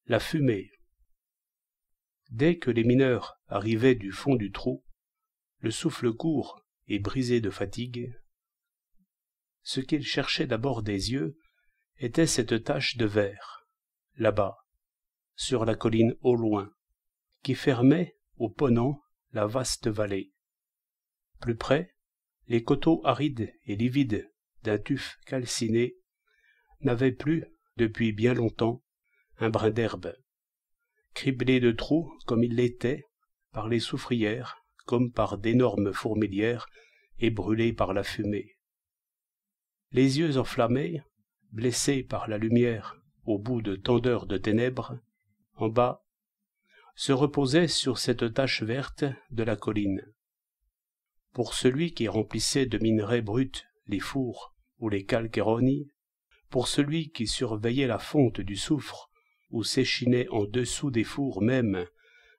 La fumée. Dès que les mineurs arrivaient du fond du trou, le souffle court et brisé de fatigue, ce qu'ils cherchaient d'abord des yeux était cette tache de vert, là-bas, sur la colline au loin, qui fermait au ponant la vaste vallée. Plus près, les coteaux arides et livides d'un tuf calciné n'avaient plus, depuis bien longtemps, un brin d'herbe, criblé de trous comme il l'était par les soufrières, comme par d'énormes fourmilières et brûlés par la fumée. Les yeux enflammés, blessés par la lumière au bout de tant d'heures de ténèbres, en bas, se reposaient sur cette tache verte de la colline. Pour celui qui remplissait de minerais bruts les fours ou les calcheroni, pour celui qui surveillait la fonte du soufre ou s'échinait en dessous des fours même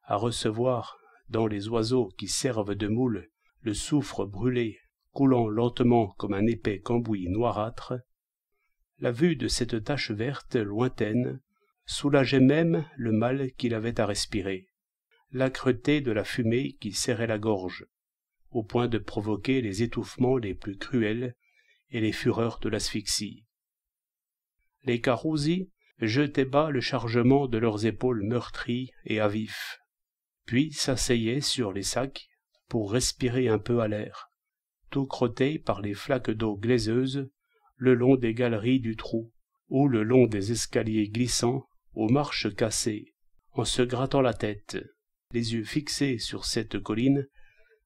à recevoir, dans les oiseaux qui servent de moule, le soufre brûlé coulant lentement comme un épais cambouis noirâtre, la vue de cette tache verte lointaine soulageait même le mal qu'il avait à respirer, l'âcreté de la fumée qui serrait la gorge, au point de provoquer les étouffements les plus cruels et les fureurs de l'asphyxie. Les carousi jetaient bas le chargement de leurs épaules meurtries et à vif, puis s'asseyaient sur les sacs pour respirer un peu à l'air, tout crottés par les flaques d'eau glaiseuses le long des galeries du trou, ou le long des escaliers glissants aux marches cassées, en se grattant la tête, les yeux fixés sur cette colline,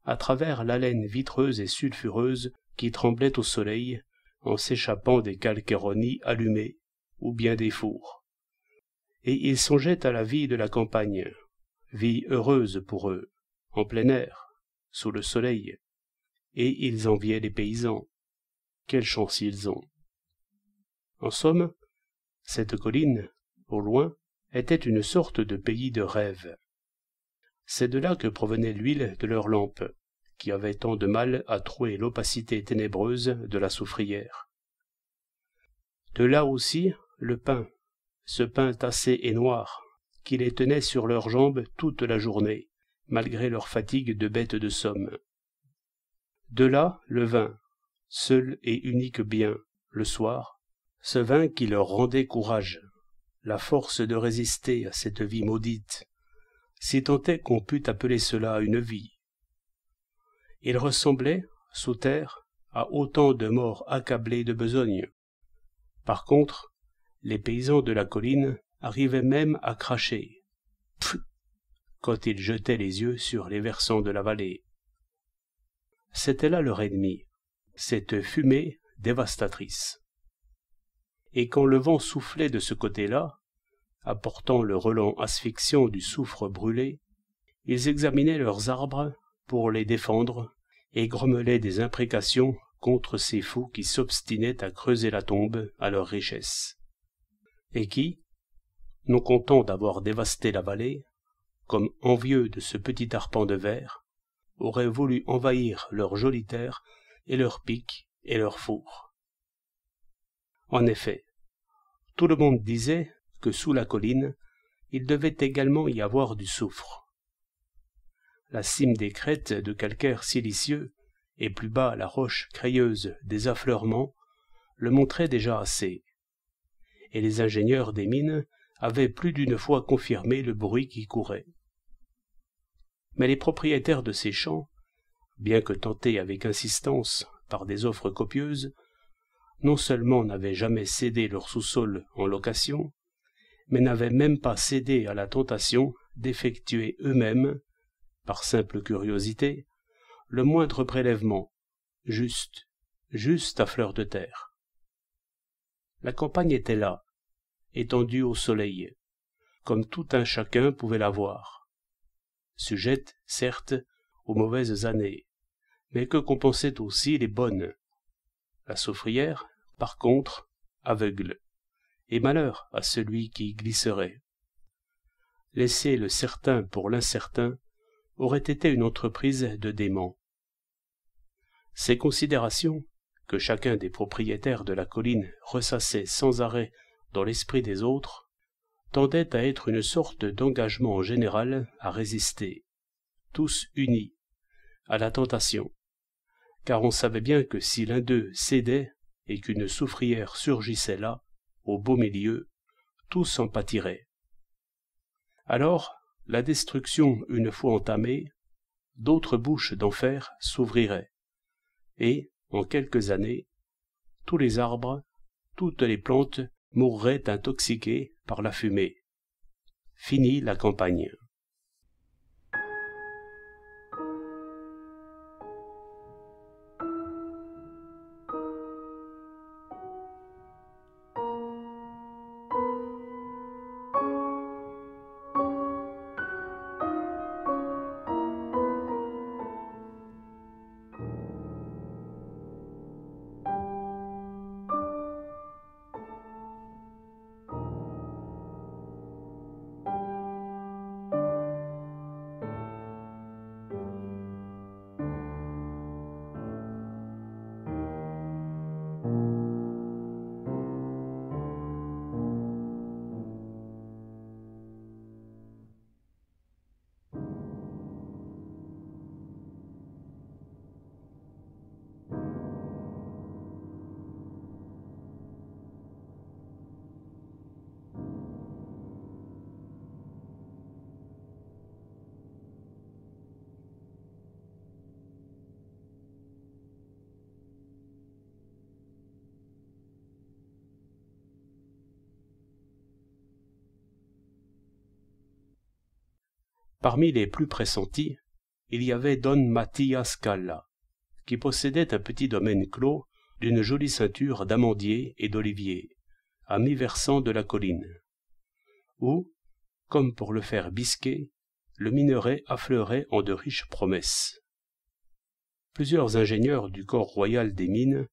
à travers l'haleine vitreuse et sulfureuse qui tremblait au soleil en s'échappant des calcheroni allumés, ou bien des fours. Et ils songeaient à la vie de la campagne, vie heureuse pour eux, en plein air, sous le soleil, et ils enviaient les paysans. Quelle chance ils ont! En somme, cette colline, au loin, était une sorte de pays de rêve. C'est de là que provenait l'huile de leurs lampes, qui avait tant de mal à trouer l'opacité ténébreuse de la soufrière. De là aussi le pain, ce pain tassé et noir, qui les tenait sur leurs jambes toute la journée, malgré leur fatigue de bêtes de somme. De là le vin, seul et unique bien, le soir, ce vin qui leur rendait courage, la force de résister à cette vie maudite, si tant est qu'on pût appeler cela une vie. Ils ressemblaient, sous terre, à autant de morts accablés de besogne. Par contre, les paysans de la colline arrivaient même à cracher, pff, quand ils jetaient les yeux sur les versants de la vallée. C'était là leur ennemi, cette fumée dévastatrice. Et quand le vent soufflait de ce côté-là, apportant le relent asphyxiant du soufre brûlé, ils examinaient leurs arbres pour les défendre et grommelaient des imprécations contre ces fous qui s'obstinaient à creuser la tombe à leur richesse, et qui, non contents d'avoir dévasté la vallée, comme envieux de ce petit arpent de verre, auraient voulu envahir leur joli terre et leurs pics et leurs fours. En effet, tout le monde disait que sous la colline, il devait également y avoir du soufre. La cime des crêtes de calcaire silicieux et plus bas la roche crayeuse des affleurements le montraient déjà assez, et les ingénieurs des mines avaient plus d'une fois confirmé le bruit qui courait. Mais les propriétaires de ces champs, bien que tentés avec insistance par des offres copieuses, non seulement n'avaient jamais cédé leur sous-sol en location, mais n'avaient même pas cédé à la tentation d'effectuer eux-mêmes, par simple curiosité, le moindre prélèvement, juste à fleur de terre. La campagne était là, étendue au soleil, comme tout un chacun pouvait la voir, sujette, certes, aux mauvaises années, mais que compensaient aussi les bonnes. La soufrière, par contre, aveugle, et malheur à celui qui y glisserait. Laisser le certain pour l'incertain aurait été une entreprise de dément. Ces considérations, que chacun des propriétaires de la colline ressassait sans arrêt dans l'esprit des autres, tendait à être une sorte d'engagement général à résister, tous unis, à la tentation, car on savait bien que si l'un d'eux cédait et qu'une soufrière surgissait là, au beau milieu, tous en pâtiraient. Alors, la destruction une fois entamée, d'autres bouches d'enfer s'ouvriraient, et, en quelques années, tous les arbres, toutes les plantes mourraient intoxiquées par la fumée. Fini la campagne. Parmi les plus pressentis, il y avait Don Mattia Scala, qui possédait un petit domaine clos d'une jolie ceinture d'amandiers et d'oliviers, à mi-versant de la colline, où, comme pour le faire bisquer, le minerai affleurait en de riches promesses. Plusieurs ingénieurs du corps royal des mines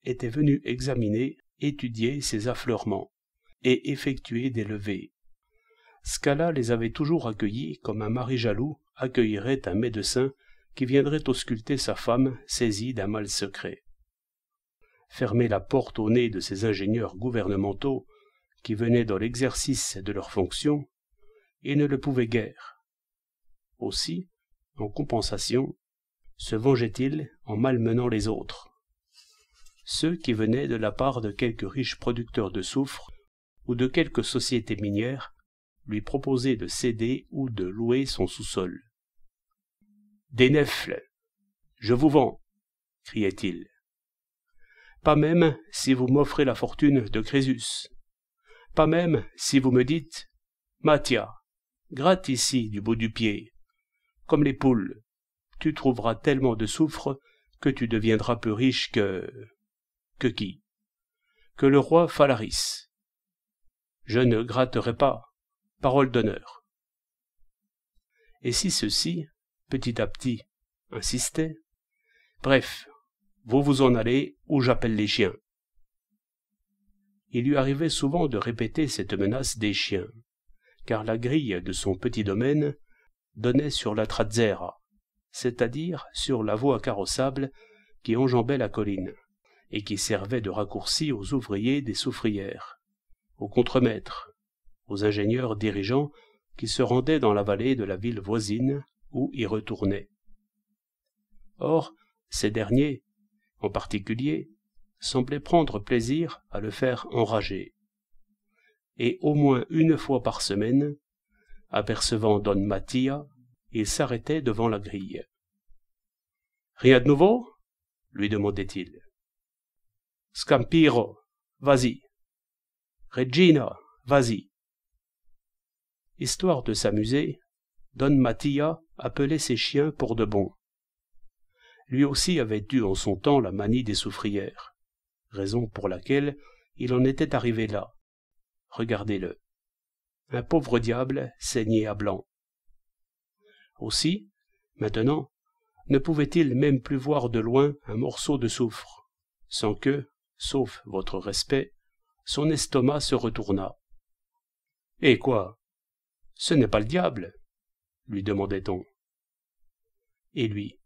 étaient venus examiner, étudier ces affleurements, et effectuer des levées. Scala les avait toujours accueillis comme un mari jaloux accueillerait un médecin qui viendrait ausculter sa femme saisie d'un mal secret. Fermer la porte au nez de ces ingénieurs gouvernementaux qui venaient dans l'exercice de leurs fonctions, ils ne le pouvaient guère. Aussi, en compensation, se vengeaient-ils en malmenant les autres, ceux qui venaient de la part de quelques riches producteurs de soufre ou de quelques sociétés minières lui proposer de céder ou de louer son sous-sol. « Des nefles, je vous vends, » criait-il. « Pas même si vous m'offrez la fortune de Crésus. Pas même si vous me dites, Mattia, gratte ici du bout du pied. Comme les poules, tu trouveras tellement de soufre que tu deviendras plus riche que... Que qui? Que le roi Phalaris. Je ne gratterai pas. Parole d'honneur. Et si ceux-ci, petit à petit, insistaient, bref, vous vous en allez ou j'appelle les chiens. Il lui arrivait souvent de répéter cette menace des chiens, car la grille de son petit domaine donnait sur la Trazzera, c'est-à-dire sur la voie carrossable qui enjambait la colline, et qui servait de raccourci aux ouvriers des soufrières, aux contremaîtres, aux ingénieurs dirigeants qui se rendaient dans la vallée de la ville voisine ou y retournaient. Or, ces derniers, en particulier, semblaient prendre plaisir à le faire enrager. Et au moins une fois par semaine, apercevant Don Mattia, il s'arrêtait devant la grille. « Rien de nouveau ?» lui demandait-il. « Scampiro, vas-y. Regina, vas-y. » Histoire de s'amuser, Don Mattia appelait ses chiens pour de bon. Lui aussi avait eu en son temps la manie des soufrières, raison pour laquelle il en était arrivé là. Regardez-le. Un pauvre diable saigné à blanc. Aussi, maintenant, ne pouvait-il même plus voir de loin un morceau de soufre, sans que, sauf votre respect, son estomac se retournât. « Eh quoi? Ce n'est pas le diable ?» lui demandait-on. Et lui,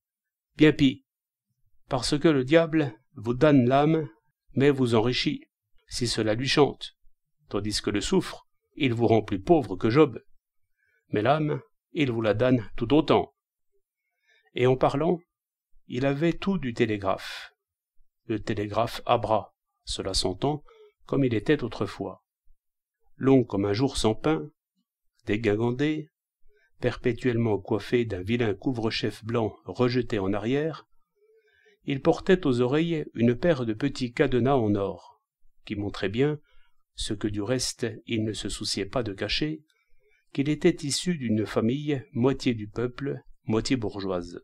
« Bien pis, parce que le diable vous damne l'âme, mais vous enrichit, si cela lui chante, tandis que le soufre il vous rend plus pauvre que Job. Mais l'âme, il vous la donne tout autant. Et en parlant, il avait tout du télégraphe. Le télégraphe à bras, cela s'entend, comme il était autrefois. Long comme un jour sans pain, dégingandé, perpétuellement coiffé d'un vilain couvre-chef blanc rejeté en arrière, il portait aux oreilles une paire de petits cadenas en or, qui montraient bien, ce que du reste il ne se souciait pas de cacher, qu'il était issu d'une famille moitié du peuple, moitié bourgeoise.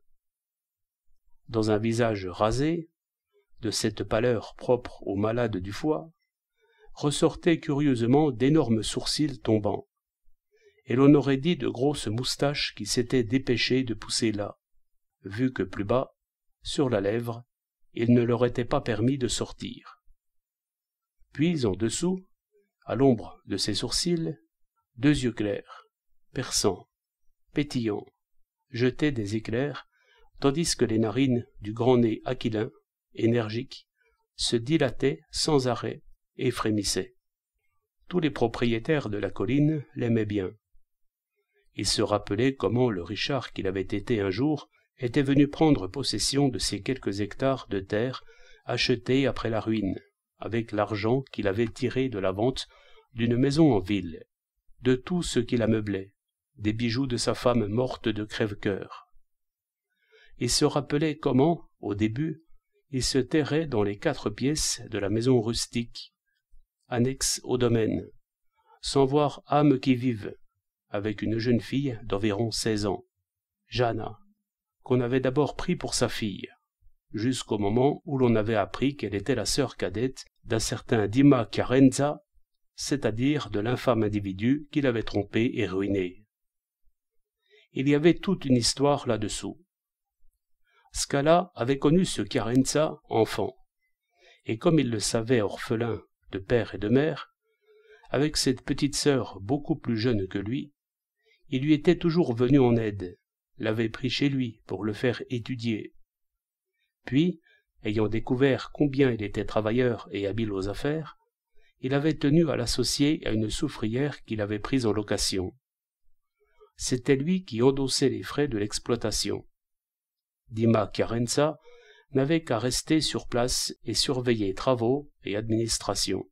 Dans un visage rasé, de cette pâleur propre aux malades du foie, ressortaient curieusement d'énormes sourcils tombants, et l'on aurait dit de grosses moustaches qui s'étaient dépêchées de pousser là, vu que plus bas, sur la lèvre, il ne leur était pas permis de sortir. Puis en dessous, à l'ombre de ses sourcils, 2 yeux clairs, perçants, pétillants, jetaient des éclairs, tandis que les narines du grand nez aquilin, énergique, se dilataient sans arrêt et frémissaient. Tous les propriétaires de la colline l'aimaient bien. Il se rappelait comment le Richard qu'il avait été un jour était venu prendre possession de ces quelques hectares de terre achetés après la ruine, avec l'argent qu'il avait tiré de la vente d'une maison en ville, de tout ce qui la meublait, des bijoux de sa femme morte de crève-cœur. Il se rappelait comment, au début, il se terrait dans les 4 pièces de la maison rustique, annexe au domaine, sans voir âme qui vive, avec une jeune fille d'environ 16 ans, Jana, qu'on avait d'abord pris pour sa fille, jusqu'au moment où l'on avait appris qu'elle était la sœur cadette d'un certain Dima Chiarenza, c'est-à-dire de l'infâme individu qui l'avait trompé et ruiné. Il y avait toute une histoire là-dessous. Scala avait connu ce Chiarenza enfant, et comme il le savait orphelin de père et de mère, avec cette petite sœur beaucoup plus jeune que lui, il lui était toujours venu en aide, l'avait pris chez lui pour le faire étudier. Puis, ayant découvert combien il était travailleur et habile aux affaires, il avait tenu à l'associer à une soufrière qu'il avait prise en location. C'était lui qui endossait les frais de l'exploitation. Dima Chiarenza n'avait qu'à rester sur place et surveiller travaux et administration.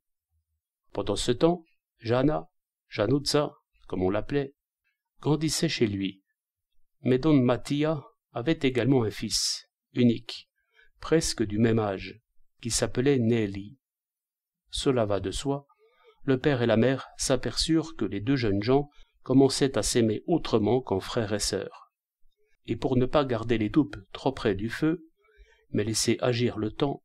Pendant ce temps, Jana, Januzza, comme on l'appelait, grandissait chez lui. Mais Don Mattia avait également un fils, unique, presque du même âge, qui s'appelait Nelly. Cela va de soi, le père et la mère s'aperçurent que les 2 jeunes gens commençaient à s'aimer autrement qu'en frères et sœurs. Et pour ne pas garder les toupes trop près du feu, mais laisser agir le temps,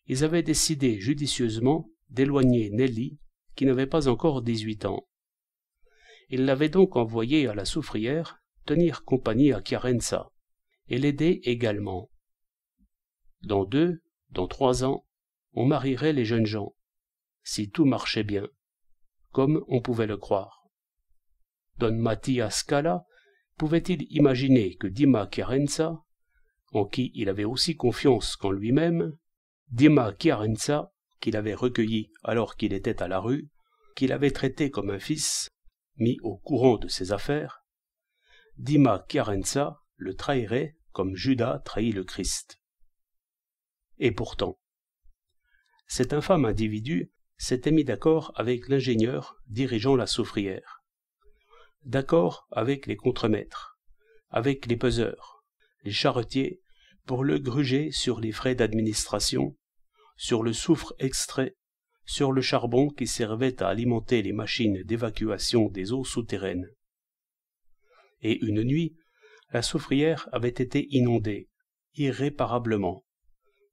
ils avaient décidé judicieusement d'éloigner Nelly, qui n'avait pas encore 18 ans. Ils l'avaient donc envoyée à la soufrière tenir compagnie à Chiarenza, et l'aider également. Dans 2, dans 3 ans, on marierait les jeunes gens, si tout marchait bien, comme on pouvait le croire. Don Mattia Scala pouvait-il imaginer que Dima Chiarenza, en qui il avait aussi confiance qu'en lui-même, Dima Chiarenza, qu'il avait recueilli alors qu'il était à la rue, qu'il avait traité comme un fils, mis au courant de ses affaires, Dima Chiarenza le trahirait comme Judas trahit le Christ. Et pourtant, cet infâme individu s'était mis d'accord avec l'ingénieur dirigeant la soufrière, d'accord avec les contremaîtres, avec les peseurs, les charretiers, pour le gruger sur les frais d'administration, sur le soufre extrait, sur le charbon qui servait à alimenter les machines d'évacuation des eaux souterraines. Et une nuit, la soufrière avait été inondée, irréparablement,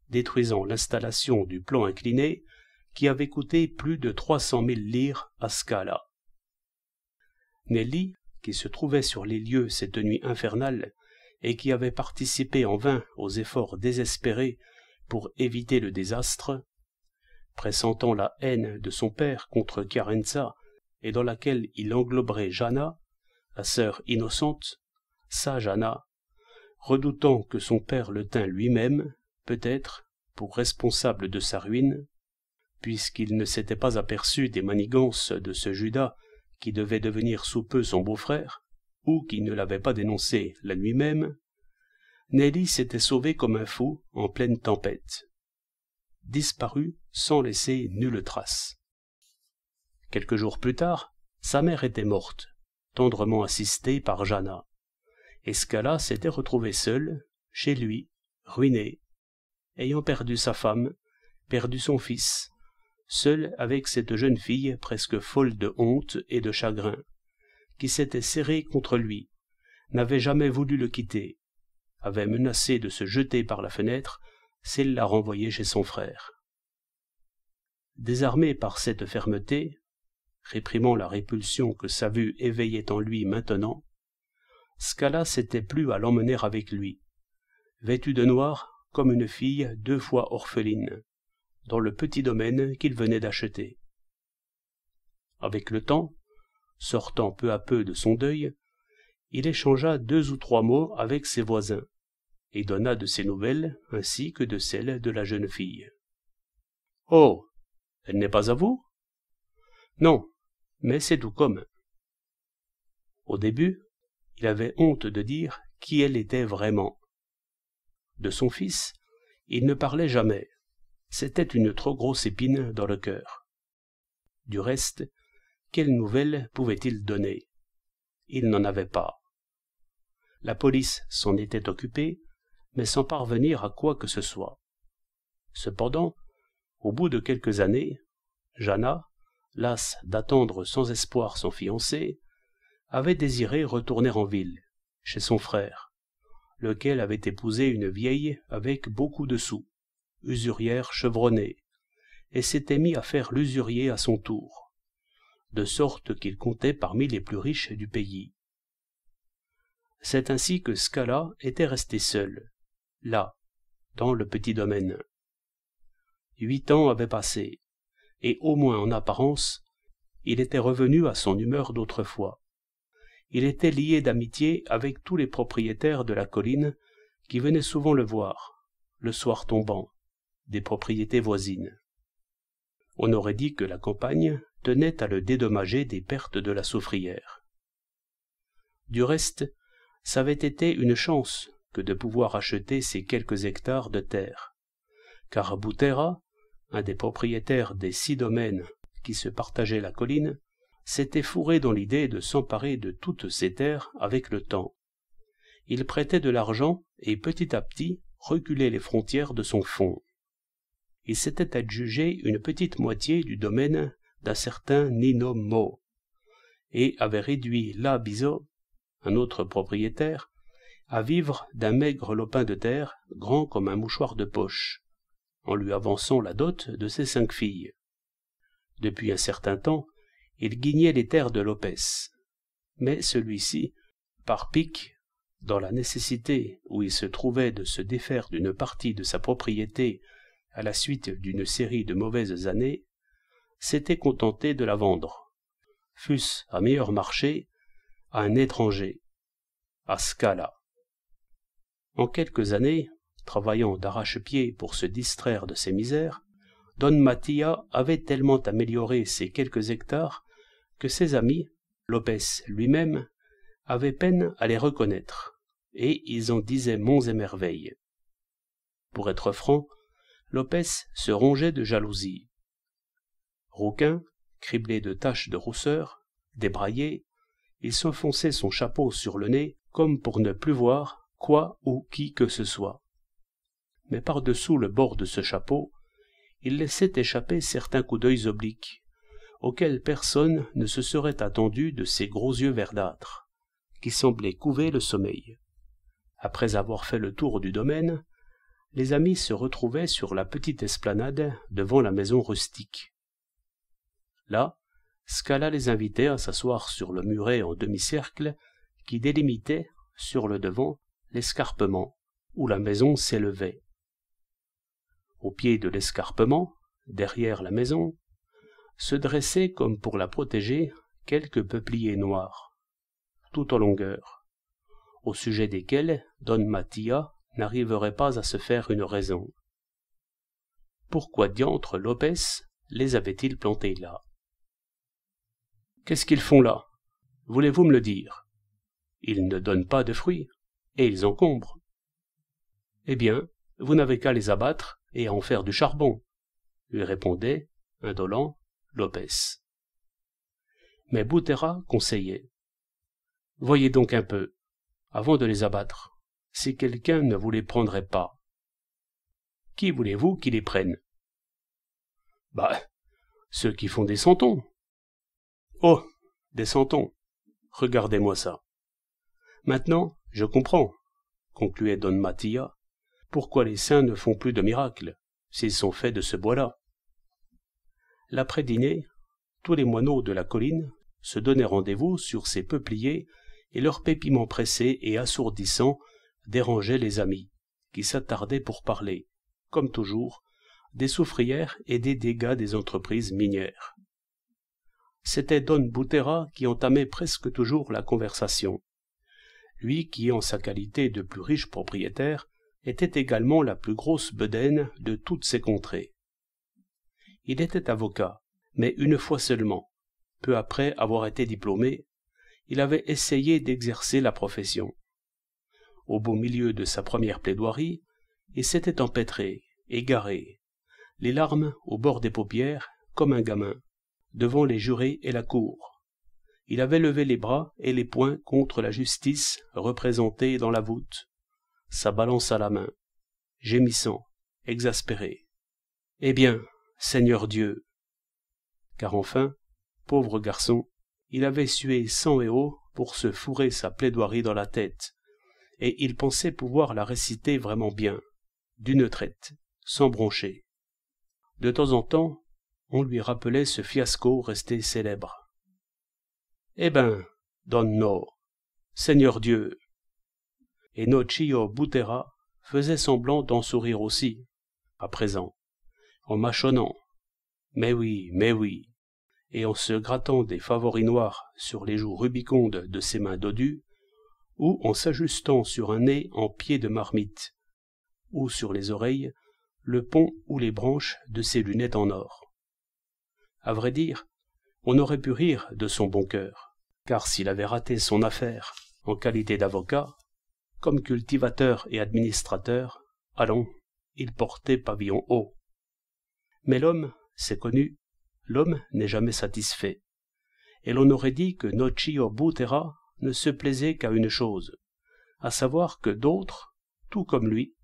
détruisant l'installation du plan incliné qui avait coûté plus de 300 000 lire à Scala. Nelly, qui se trouvait sur les lieux cette nuit infernale et qui avait participé en vain aux efforts désespérés pour éviter le désastre, pressentant la haine de son père contre Chiarenza et dans laquelle il engloberait Jana, la sœur innocente, sa Jana, redoutant que son père le tînt lui-même, peut-être, pour responsable de sa ruine, puisqu'il ne s'était pas aperçu des manigances de ce Judas qui devait devenir sous peu son beau-frère, ou qui ne l'avait pas dénoncé la nuit même, Nelly s'était sauvée comme un fou en pleine tempête. Disparue sans laisser nulle trace. Quelques jours plus tard, sa mère était morte, tendrement assistée par Jana, et Scala s'était retrouvé seul, chez lui, ruiné, ayant perdu sa femme, perdu son fils, seul avec cette jeune fille presque folle de honte et de chagrin, qui s'était serrée contre lui, n'avait jamais voulu le quitter, avait menacé de se jeter par la fenêtre s'il la renvoyait chez son frère. Désarmé par cette fermeté, réprimant la répulsion que sa vue éveillait en lui maintenant, Scala s'était plu à l'emmener avec lui, vêtue de noir comme une fille 2 fois orpheline, dans le petit domaine qu'il venait d'acheter. Avec le temps, sortant peu à peu de son deuil, il échangea 2 ou 3 mots avec ses voisins, et donna de ses nouvelles ainsi que de celles de la jeune fille. « Oh, elle n'est pas à vous ? » ?»« Non, mais c'est tout comme. » Au début, il avait honte de dire qui elle était vraiment. De son fils, il ne parlait jamais. C'était une trop grosse épine dans le cœur. Du reste, quelles nouvelles pouvait-il donner? Il n'en avait pas. La police s'en était occupée, mais sans parvenir à quoi que ce soit. Cependant, au bout de quelques années, Jana, lasse d'attendre sans espoir son fiancé, avait désiré retourner en ville, chez son frère, lequel avait épousé une vieille avec beaucoup de sous, usurière chevronnée, et s'était mis à faire l'usurier à son tour, de sorte qu'il comptait parmi les plus riches du pays. C'est ainsi que Scala était resté seul, là, dans le petit domaine. 8 ans avaient passé, et au moins en apparence, il était revenu à son humeur d'autrefois. Il était lié d'amitié avec tous les propriétaires de la colline qui venaient souvent le voir, le soir tombant, des propriétés voisines. On aurait dit que la campagne tenait à le dédommager des pertes de la soufrière. Du reste, ça avait été une chance que de pouvoir acheter ces quelques hectares de terre, car Butera, un des propriétaires des 6 domaines qui se partageaient la colline, s'était fourré dans l'idée de s'emparer de toutes ces terres avec le temps. Il prêtait de l'argent et petit à petit reculait les frontières de son fonds. Il s'était adjugé une petite moitié du domaine d'un certain Nino Mo, et avait réduit Labiso, un autre propriétaire, à vivre d'un maigre lopin de terre grand comme un mouchoir de poche, en lui avançant la dot de ses 5 filles. Depuis un certain temps, il guignait les terres de Lopès, mais celui-ci, par pique, dans la nécessité où il se trouvait de se défaire d'une partie de sa propriété à la suite d'une série de mauvaises années, s'était contenté de la vendre, fût-ce à meilleur marché, à un étranger, à Scala. En quelques années, travaillant d'arrache-pied pour se distraire de ses misères, Don Mattia avait tellement amélioré ces quelques hectares que ses amis, Lopès lui-même, avaient peine à les reconnaître, et ils en disaient monts et merveilles. Pour être franc, Lopès se rongeait de jalousie. Rouquin, criblé de taches de rousseur, débraillé, il s'enfonçait son chapeau sur le nez comme pour ne plus voir quoi ou qui que ce soit. Mais par-dessous le bord de ce chapeau, il laissait échapper certains coups d'œil obliques, auxquels personne ne se serait attendu de ses gros yeux verdâtres, qui semblaient couver le sommeil. Après avoir fait le tour du domaine, les amis se retrouvaient sur la petite esplanade devant la maison rustique. Là, Scala les invitait à s'asseoir sur le muret en demi-cercle qui délimitait, sur le devant, l'escarpement, où la maison s'élevait. Au pied de l'escarpement, derrière la maison, se dressaient, comme pour la protéger, quelques peupliers noirs, tout en longueur, au sujet desquels Don Mattia n'arriverait pas à se faire une raison. Pourquoi diantre Lopès les avait-il plantés là? « Qu'est-ce qu'ils font là » voulez-vous me le dire? Ils ne donnent pas de fruits, et ils encombrent. Eh bien, vous n'avez qu'à les abattre et à en faire du charbon, lui répondait, indolent, Lopez. Mais Boutéra conseillait. Voyez donc un peu, avant de les abattre, si quelqu'un ne vous les prendrait pas. Qui voulez-vous qui les prenne? Bah, ceux qui font des santons. Oh, des santons. Regardez-moi ça. Maintenant, je comprends, concluait Don Mattia, pourquoi les saints ne font plus de miracles, s'ils sont faits de ce bois-là. L'après-dîner, tous les moineaux de la colline se donnaient rendez-vous sur ces peupliers et leurs pépiments pressés et assourdissants dérangeaient les amis, qui s'attardaient pour parler, comme toujours, des soufrières et des dégâts des entreprises minières. C'était Don Boutéra qui entamait presque toujours la conversation, lui qui, en sa qualité de plus riche propriétaire, était également la plus grosse bedaine de toutes ces contrées. Il était avocat, mais une fois seulement. Peu après avoir été diplômé, il avait essayé d'exercer la profession. Au beau milieu de sa première plaidoirie, il s'était empêtré, égaré, les larmes au bord des paupières, comme un gamin, devant les jurés et la cour. Il avait levé les bras et les poings contre la justice représentée dans la voûte, sa balance à la main, gémissant, exaspéré. « Eh bien, Seigneur Dieu !» Car enfin, pauvre garçon, il avait sué sang et eau pour se fourrer sa plaidoirie dans la tête, et il pensait pouvoir la réciter vraiment bien, d'une traite, sans broncher. De temps en temps, on lui rappelait ce fiasco resté célèbre. « Eh ben, Donno, Seigneur Dieu !» Et Nocio Boutéra faisait semblant d'en sourire aussi, à présent, en mâchonnant. Mais oui, et en se grattant des favoris noirs sur les joues rubicondes de ses mains dodues, ou en s'ajustant sur un nez en pied de marmite, ou sur les oreilles, le pont ou les branches de ses lunettes en or. À vrai dire, on aurait pu rire de son bon cœur, car s'il avait raté son affaire en qualité d'avocat, comme cultivateur et administrateur, allons, il portait pavillon haut. Mais l'homme, c'est connu, l'homme n'est jamais satisfait, et l'on aurait dit que Nocio Boutéra ne se plaisait qu'à une chose, à savoir que d'autres, tout comme lui,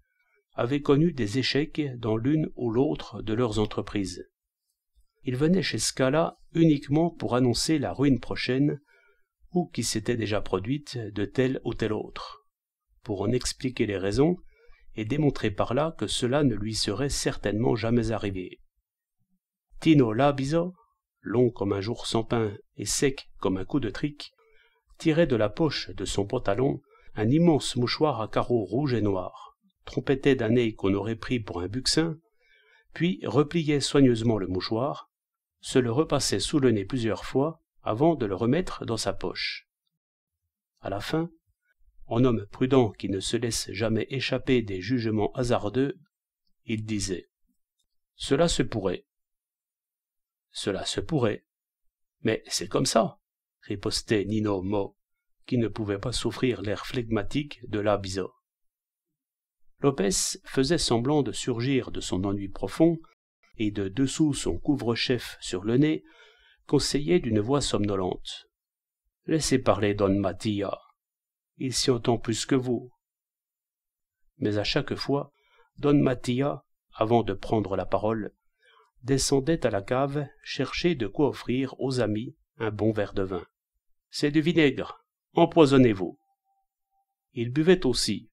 avaient connu des échecs dans l'une ou l'autre de leurs entreprises. Il venait chez Scala uniquement pour annoncer la ruine prochaine, ou qui s'était déjà produite de tel ou tel autre, pour en expliquer les raisons et démontrer par là que cela ne lui serait certainement jamais arrivé. Tino Labiso, long comme un jour sans pain et sec comme un coup de trique, tirait de la poche de son pantalon un immense mouchoir à carreaux rouges et noirs, trompettait d'un nez qu'on aurait pris pour un buxin, puis repliait soigneusement le mouchoir, se le repassait sous le nez plusieurs fois avant de le remettre dans sa poche. À la fin, en homme prudent qui ne se laisse jamais échapper des jugements hasardeux, il disait « Cela se pourrait. » « Cela se pourrait. Mais c'est comme ça, » ripostait Nino Mo, qui ne pouvait pas souffrir l'air flegmatique de Labiso. Lopez faisait semblant de surgir de son ennui profond, et de dessous son couvre-chef sur le nez, conseillait d'une voix somnolente. « Laissez parler Don Mattia. Il s'y entend plus que vous. » Mais à chaque fois, Don Mattia, avant de prendre la parole, descendait à la cave chercher de quoi offrir aux amis un bon verre de vin. « C'est du vinaigre, empoisonnez-vous. » Il buvait aussi,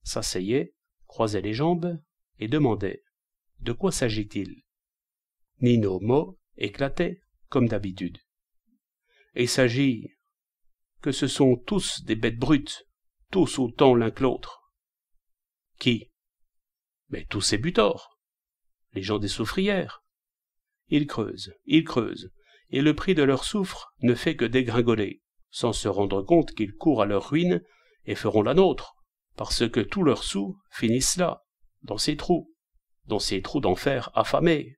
s'asseyait, croisait les jambes et demandait « De quoi s'agit-il » Nino Mo éclatait, comme d'habitude. « Il s'agit que ce sont tous des bêtes brutes, tous autant l'un que l'autre. » « Qui ?»« Mais tous ces butors, les gens des soufrières. Ils creusent, et le prix de leur soufre ne fait que dégringoler, sans se rendre compte qu'ils courent à leur ruine et feront la nôtre, parce que tous leurs sous finissent là, dans ces trous d'enfer affamés,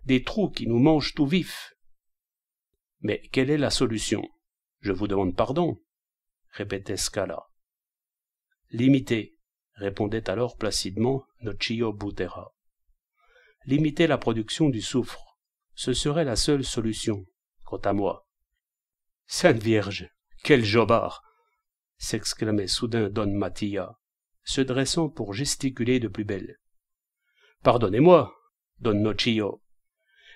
des trous qui nous mangent tout vifs. Mais quelle est la solution ? Je vous demande pardon, répétait Scala. Limiter, répondait alors placidement Nocio Butera. Limiter la production du soufre, ce serait la seule solution, quant à moi. Sainte Vierge, quel jobard! S'exclamait soudain Don Mattia, se dressant pour gesticuler de plus belle. Pardonnez-moi, Don Nocio.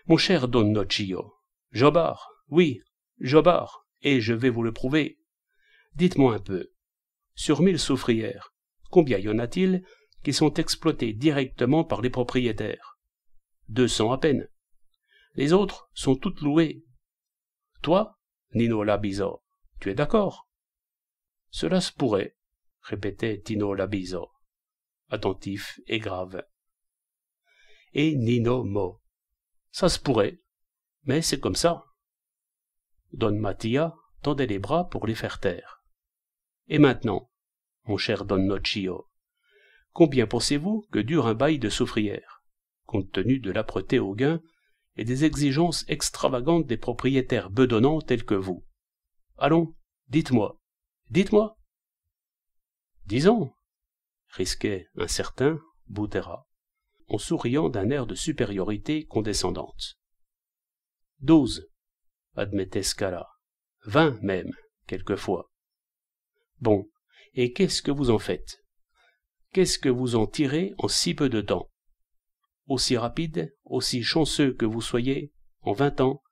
Mon cher Don Nocio, jobard, oui, jobard, et je vais vous le prouver. Dites-moi un peu, sur 1000 soufrières, combien y en a-t-il qui sont exploitées directement par les propriétaires? 200 à peine. Les autres sont toutes louées. Toi, Nino Labiso, tu es d'accord? Cela se pourrait, répétait Tino Labiso, attentif et grave. Et Nino Mo. Ça se pourrait, mais c'est comme ça. Don Mattia tendait les bras pour les faire taire. Et maintenant, mon cher Don Nocio, combien pensez-vous que dure un bail de soufrière, compte tenu de l'âpreté au gain et des exigences extravagantes des propriétaires bedonnants tels que vous? Allons, dites-moi, dites-moi. 10 ans, risquait un certain Butera, en souriant d'un air de supériorité condescendante. 12, admettait Scala, 20 même, quelquefois. Bon, et qu'est-ce que vous en faites? Qu'est-ce que vous en tirez en si peu de temps? Aussi rapide, aussi chanceux que vous soyez, en 20 ans,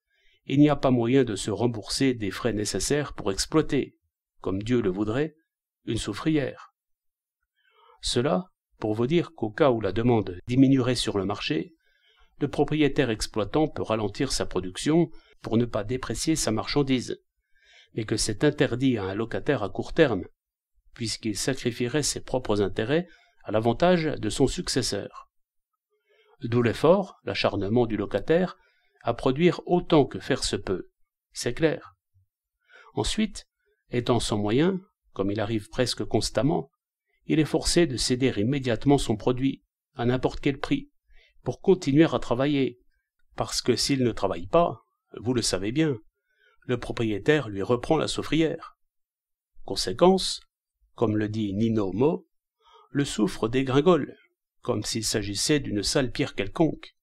il n'y a pas moyen de se rembourser des frais nécessaires pour exploiter, comme Dieu le voudrait, une soufrière. Cela, pour vous dire qu'au cas où la demande diminuerait sur le marché, le propriétaire exploitant peut ralentir sa production pour ne pas déprécier sa marchandise, mais que c'est interdit à un locataire à court terme, puisqu'il sacrifierait ses propres intérêts à l'avantage de son successeur. D'où l'effort, l'acharnement du locataire, à produire autant que faire se peut, c'est clair. Ensuite, étant sans moyens, comme il arrive presque constamment, il est forcé de céder immédiatement son produit, à n'importe quel prix, pour continuer à travailler, parce que s'il ne travaille pas, vous le savez bien, le propriétaire lui reprend la soufrière. Conséquence, comme le dit Nino Mo, le soufre dégringole, comme s'il s'agissait d'une sale pierre quelconque.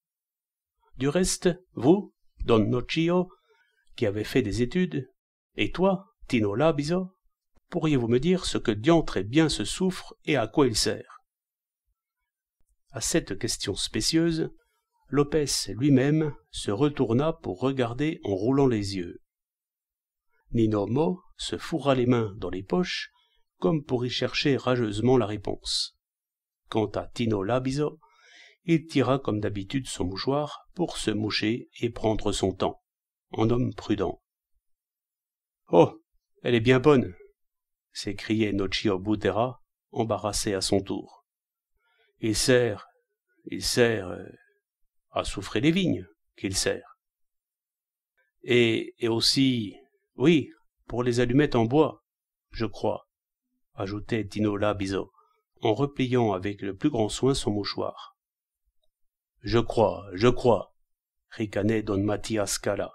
Du reste, vous, Don Nocio, qui avez fait des études, et toi, Tino Labiso, pourriez-vous me dire ce que diantre est bien ce soufre et à quoi il sert? À cette question spécieuse, Lopez lui-même se retourna pour regarder en roulant les yeux. Nino Mo se fourra les mains dans les poches, comme pour y chercher rageusement la réponse. Quant à Tino Labiso, il tira comme d'habitude son mouchoir pour se moucher et prendre son temps, en homme prudent. « Oh, elle est bien bonne !» s'écriait Nocio Butera, embarrassé à son tour. « Il sert à soufrer les vignes qu'il sert. Et aussi, oui, pour les allumettes en bois, je crois, ajoutait Tino Labiso, en repliant avec le plus grand soin son mouchoir. Je crois, ricanait Don Mattia Scala.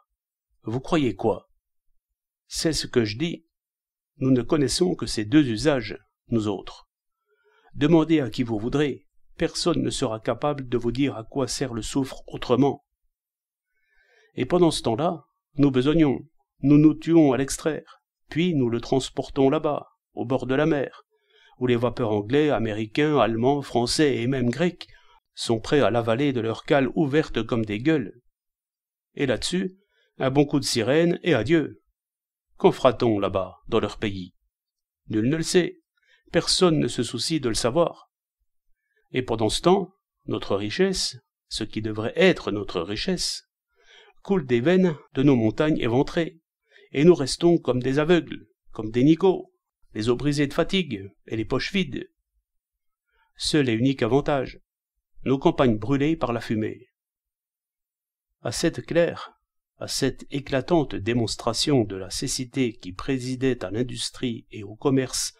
Vous croyez quoi? C'est ce que je dis. Nous ne connaissons que ces deux usages, nous autres. Demandez à qui vous voudrez, personne ne sera capable de vous dire à quoi sert le soufre autrement. Et pendant ce temps-là, nous besognons, nous nous tuons à l'extraire, puis nous le transportons là-bas, au bord de la mer, où les vapeurs anglais, américains, allemands, français et même grecs sont prêts à l'avaler de leurs cales ouvertes comme des gueules. Et là-dessus, un bon coup de sirène et adieu. Qu'en fera-t-on là-bas, dans leur pays? Nul ne le sait, personne ne se soucie de le savoir. Et pendant ce temps, notre richesse, ce qui devrait être notre richesse, coule des veines de nos montagnes éventrées, et nous restons comme des aveugles, comme des nigots, les os brisés de fatigue et les poches vides. Seul et unique avantage, nos campagnes brûlées par la fumée. À cette claire, à cette éclatante démonstration de la cécité qui présidait à l'industrie et au commerce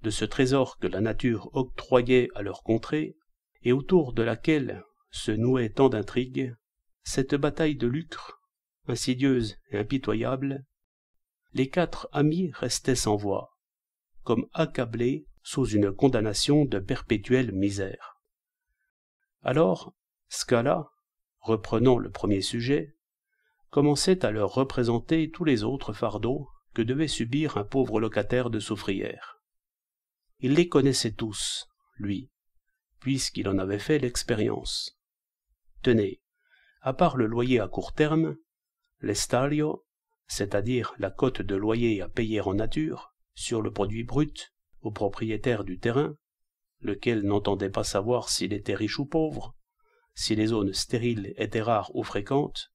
de ce trésor que la nature octroyait à leur contrée, et autour de laquelle se nouaient tant d'intrigues, cette bataille de lucre, insidieuse et impitoyable, les 4 amis restaient sans voix, comme accablés sous une condamnation de perpétuelle misère. Alors, Scala, reprenant le premier sujet, commençait à leur représenter tous les autres fardeaux que devait subir un pauvre locataire de soufrière. Il les connaissait tous, lui, puisqu'il en avait fait l'expérience. Tenez, à part le loyer à court terme, l'estalio, c'est-à-dire la cote de loyer à payer en nature, sur le produit brut, au propriétaire du terrain, lequel n'entendait pas savoir s'il était riche ou pauvre, si les zones stériles étaient rares ou fréquentes,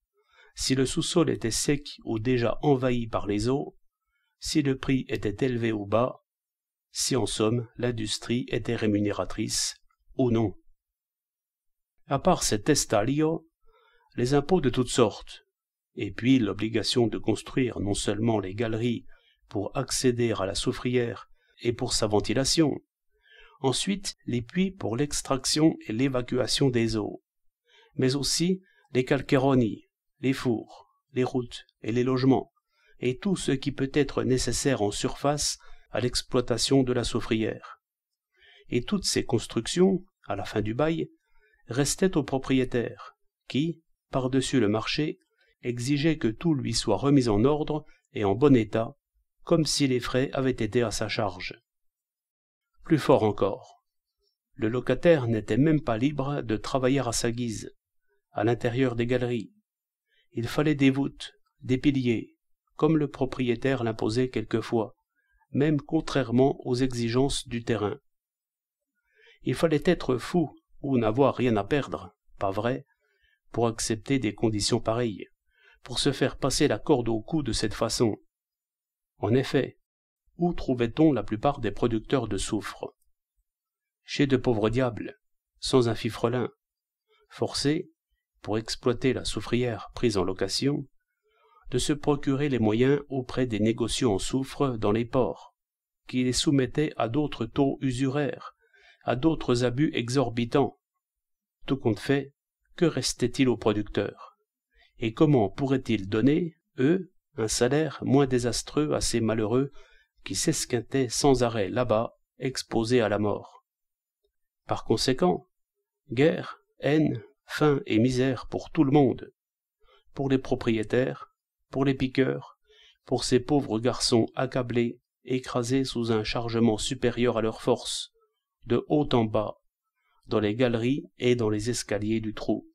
si le sous-sol était sec ou déjà envahi par les eaux, si le prix était élevé ou bas, si en somme l'industrie était rémunératrice ou non. À part cet estalio, les impôts de toutes sortes, et puis l'obligation de construire non seulement les galeries pour accéder à la soufrière et pour sa ventilation, ensuite les puits pour l'extraction et l'évacuation des eaux, mais aussi les calcheroni, les fours, les routes et les logements, et tout ce qui peut être nécessaire en surface à l'exploitation de la soufrière. Et toutes ces constructions, à la fin du bail, restaient au propriétaire, qui, par-dessus le marché, exigeait que tout lui soit remis en ordre et en bon état, comme si les frais avaient été à sa charge. Plus fort encore, le locataire n'était même pas libre de travailler à sa guise, à l'intérieur des galeries. Il fallait des voûtes, des piliers, comme le propriétaire l'imposait quelquefois, même contrairement aux exigences du terrain. Il fallait être fou ou n'avoir rien à perdre, pas vrai, pour accepter des conditions pareilles, pour se faire passer la corde au cou de cette façon. En effet, où trouvait-on la plupart des producteurs de soufre? Chez de pauvres diables, sans un fifrelin, forcés, pour exploiter la soufrière prise en location, de se procurer les moyens auprès des négociants en soufre dans les ports, qui les soumettaient à d'autres taux usuraires, à d'autres abus exorbitants. Tout compte fait, que restait-il aux producteurs? Et comment pourraient-ils donner, eux, un salaire moins désastreux à ces malheureux qui s'esquintaient sans arrêt là-bas, exposés à la mort? Par conséquent, guerre, haine, faim et misère pour tout le monde, pour les propriétaires, pour les piqueurs, pour ces pauvres garçons accablés, écrasés sous un chargement supérieur à leur force, de haut en bas, dans les galeries et dans les escaliers du trou.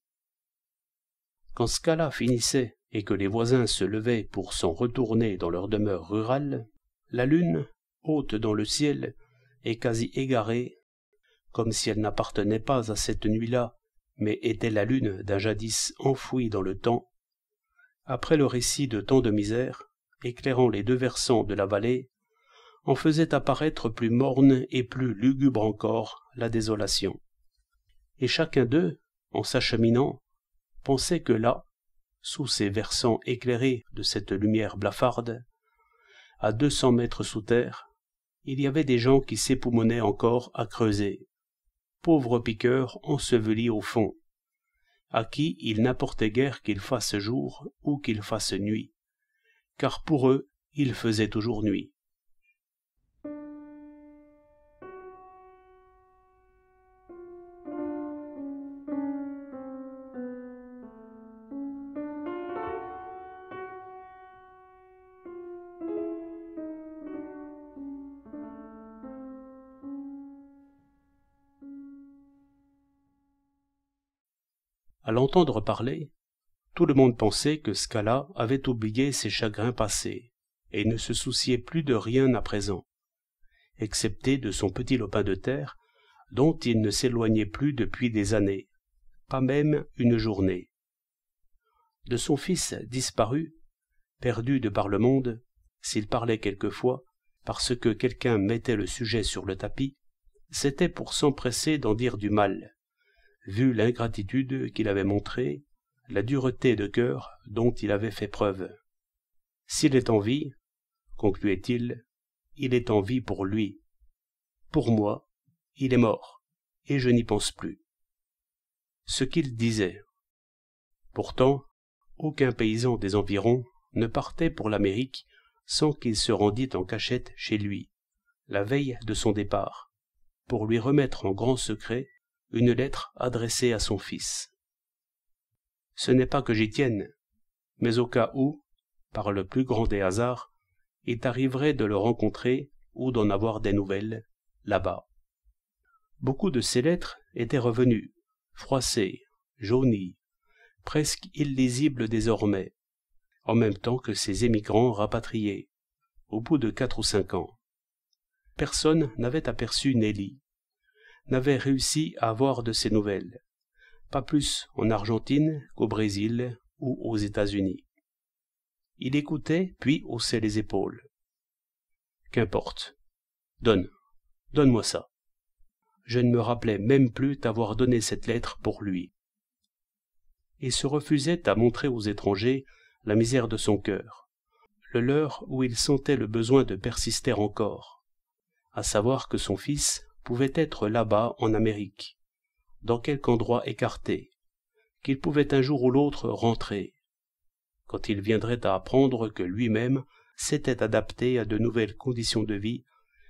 Quand Scala finissait et que les voisins se levaient pour s'en retourner dans leur demeure rurale, la lune, haute dans le ciel et quasi égarée, comme si elle n'appartenait pas à cette nuit-là, mais était la lune d'un jadis enfoui dans le temps, après le récit de tant de misère, éclairant les 2 versants de la vallée, en faisait apparaître plus morne et plus lugubre encore la désolation. Et chacun d'eux, en s'acheminant, pensait que là, sous ces versants éclairés de cette lumière blafarde, à 200 mètres sous terre, il y avait des gens qui s'époumonaient encore à creuser, pauvres piqueurs ensevelis au fond, à qui il n'importait guère qu'il fasse jour ou qu'il fasse nuit, car pour eux il faisait toujours nuit. À l'entendre parler, tout le monde pensait que Scala avait oublié ses chagrins passés et ne se souciait plus de rien à présent, excepté de son petit lopin de terre dont il ne s'éloignait plus depuis des années, pas même une journée. De son fils disparu, perdu de par le monde, s'il parlait quelquefois, parce que quelqu'un mettait le sujet sur le tapis, c'était pour s'empresser d'en dire du mal, vu l'ingratitude qu'il avait montrée, la dureté de cœur dont il avait fait preuve. S'il est en vie, concluait-il, il est en vie pour lui. Pour moi, il est mort, et je n'y pense plus. Ce qu'il disait. Pourtant, aucun paysan des environs ne partait pour l'Amérique sans qu'il se rendît en cachette chez lui, la veille de son départ, pour lui remettre en grand secret une lettre adressée à son fils. Ce n'est pas que j'y tienne, mais au cas où, par le plus grand des hasards, il t'arriverait de le rencontrer ou d'en avoir des nouvelles, là-bas. Beaucoup de ces lettres étaient revenues, froissées, jaunies, presque illisibles désormais, en même temps que ces émigrants rapatriés, au bout de 4 ou 5 ans. Personne n'avait aperçu Nelly, n'avait réussi à avoir de ses nouvelles, pas plus en Argentine qu'au Brésil ou aux États-Unis. Il écoutait, puis haussait les épaules. Qu'importe. Donne-moi ça. Je ne me rappelais même plus t'avoir donné cette lettre pour lui. Il se refusait à montrer aux étrangers la misère de son cœur, le leur où il sentait le besoin de persister encore, à savoir que son fils pouvait être là-bas en Amérique, dans quelque endroit écarté, qu'il pouvait un jour ou l'autre rentrer, quand il viendrait à apprendre que lui-même s'était adapté à de nouvelles conditions de vie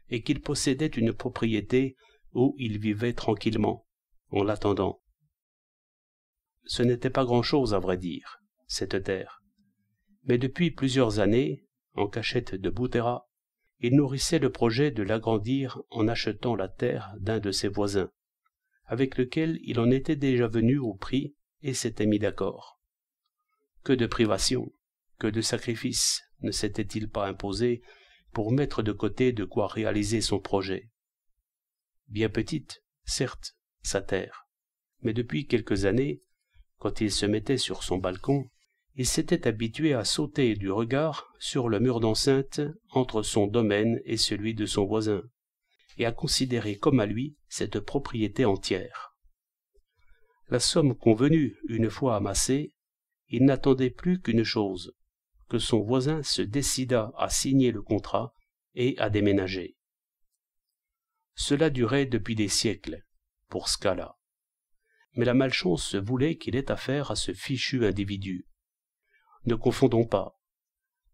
et qu'il possédait une propriété où il vivait tranquillement, en l'attendant. Ce n'était pas grand-chose, à vrai dire, cette terre, mais depuis plusieurs années, en cachette de Butera, il nourrissait le projet de l'agrandir en achetant la terre d'un de ses voisins, avec lequel il en était déjà venu au prix et s'était mis d'accord. Que de privations, que de sacrifices ne s'était-il pas imposé pour mettre de côté de quoi réaliser son projet. Bien petite, certes, sa terre, mais depuis quelques années, quand il se mettait sur son balcon, il s'était habitué à sauter du regard sur le mur d'enceinte entre son domaine et celui de son voisin, et à considérer comme à lui cette propriété entière. La somme convenue une fois amassée, il n'attendait plus qu'une chose, que son voisin se décidât à signer le contrat et à déménager. Cela durait depuis des siècles, pour Scala. Mais la malchance voulait qu'il ait affaire à ce fichu individu. Ne confondons pas.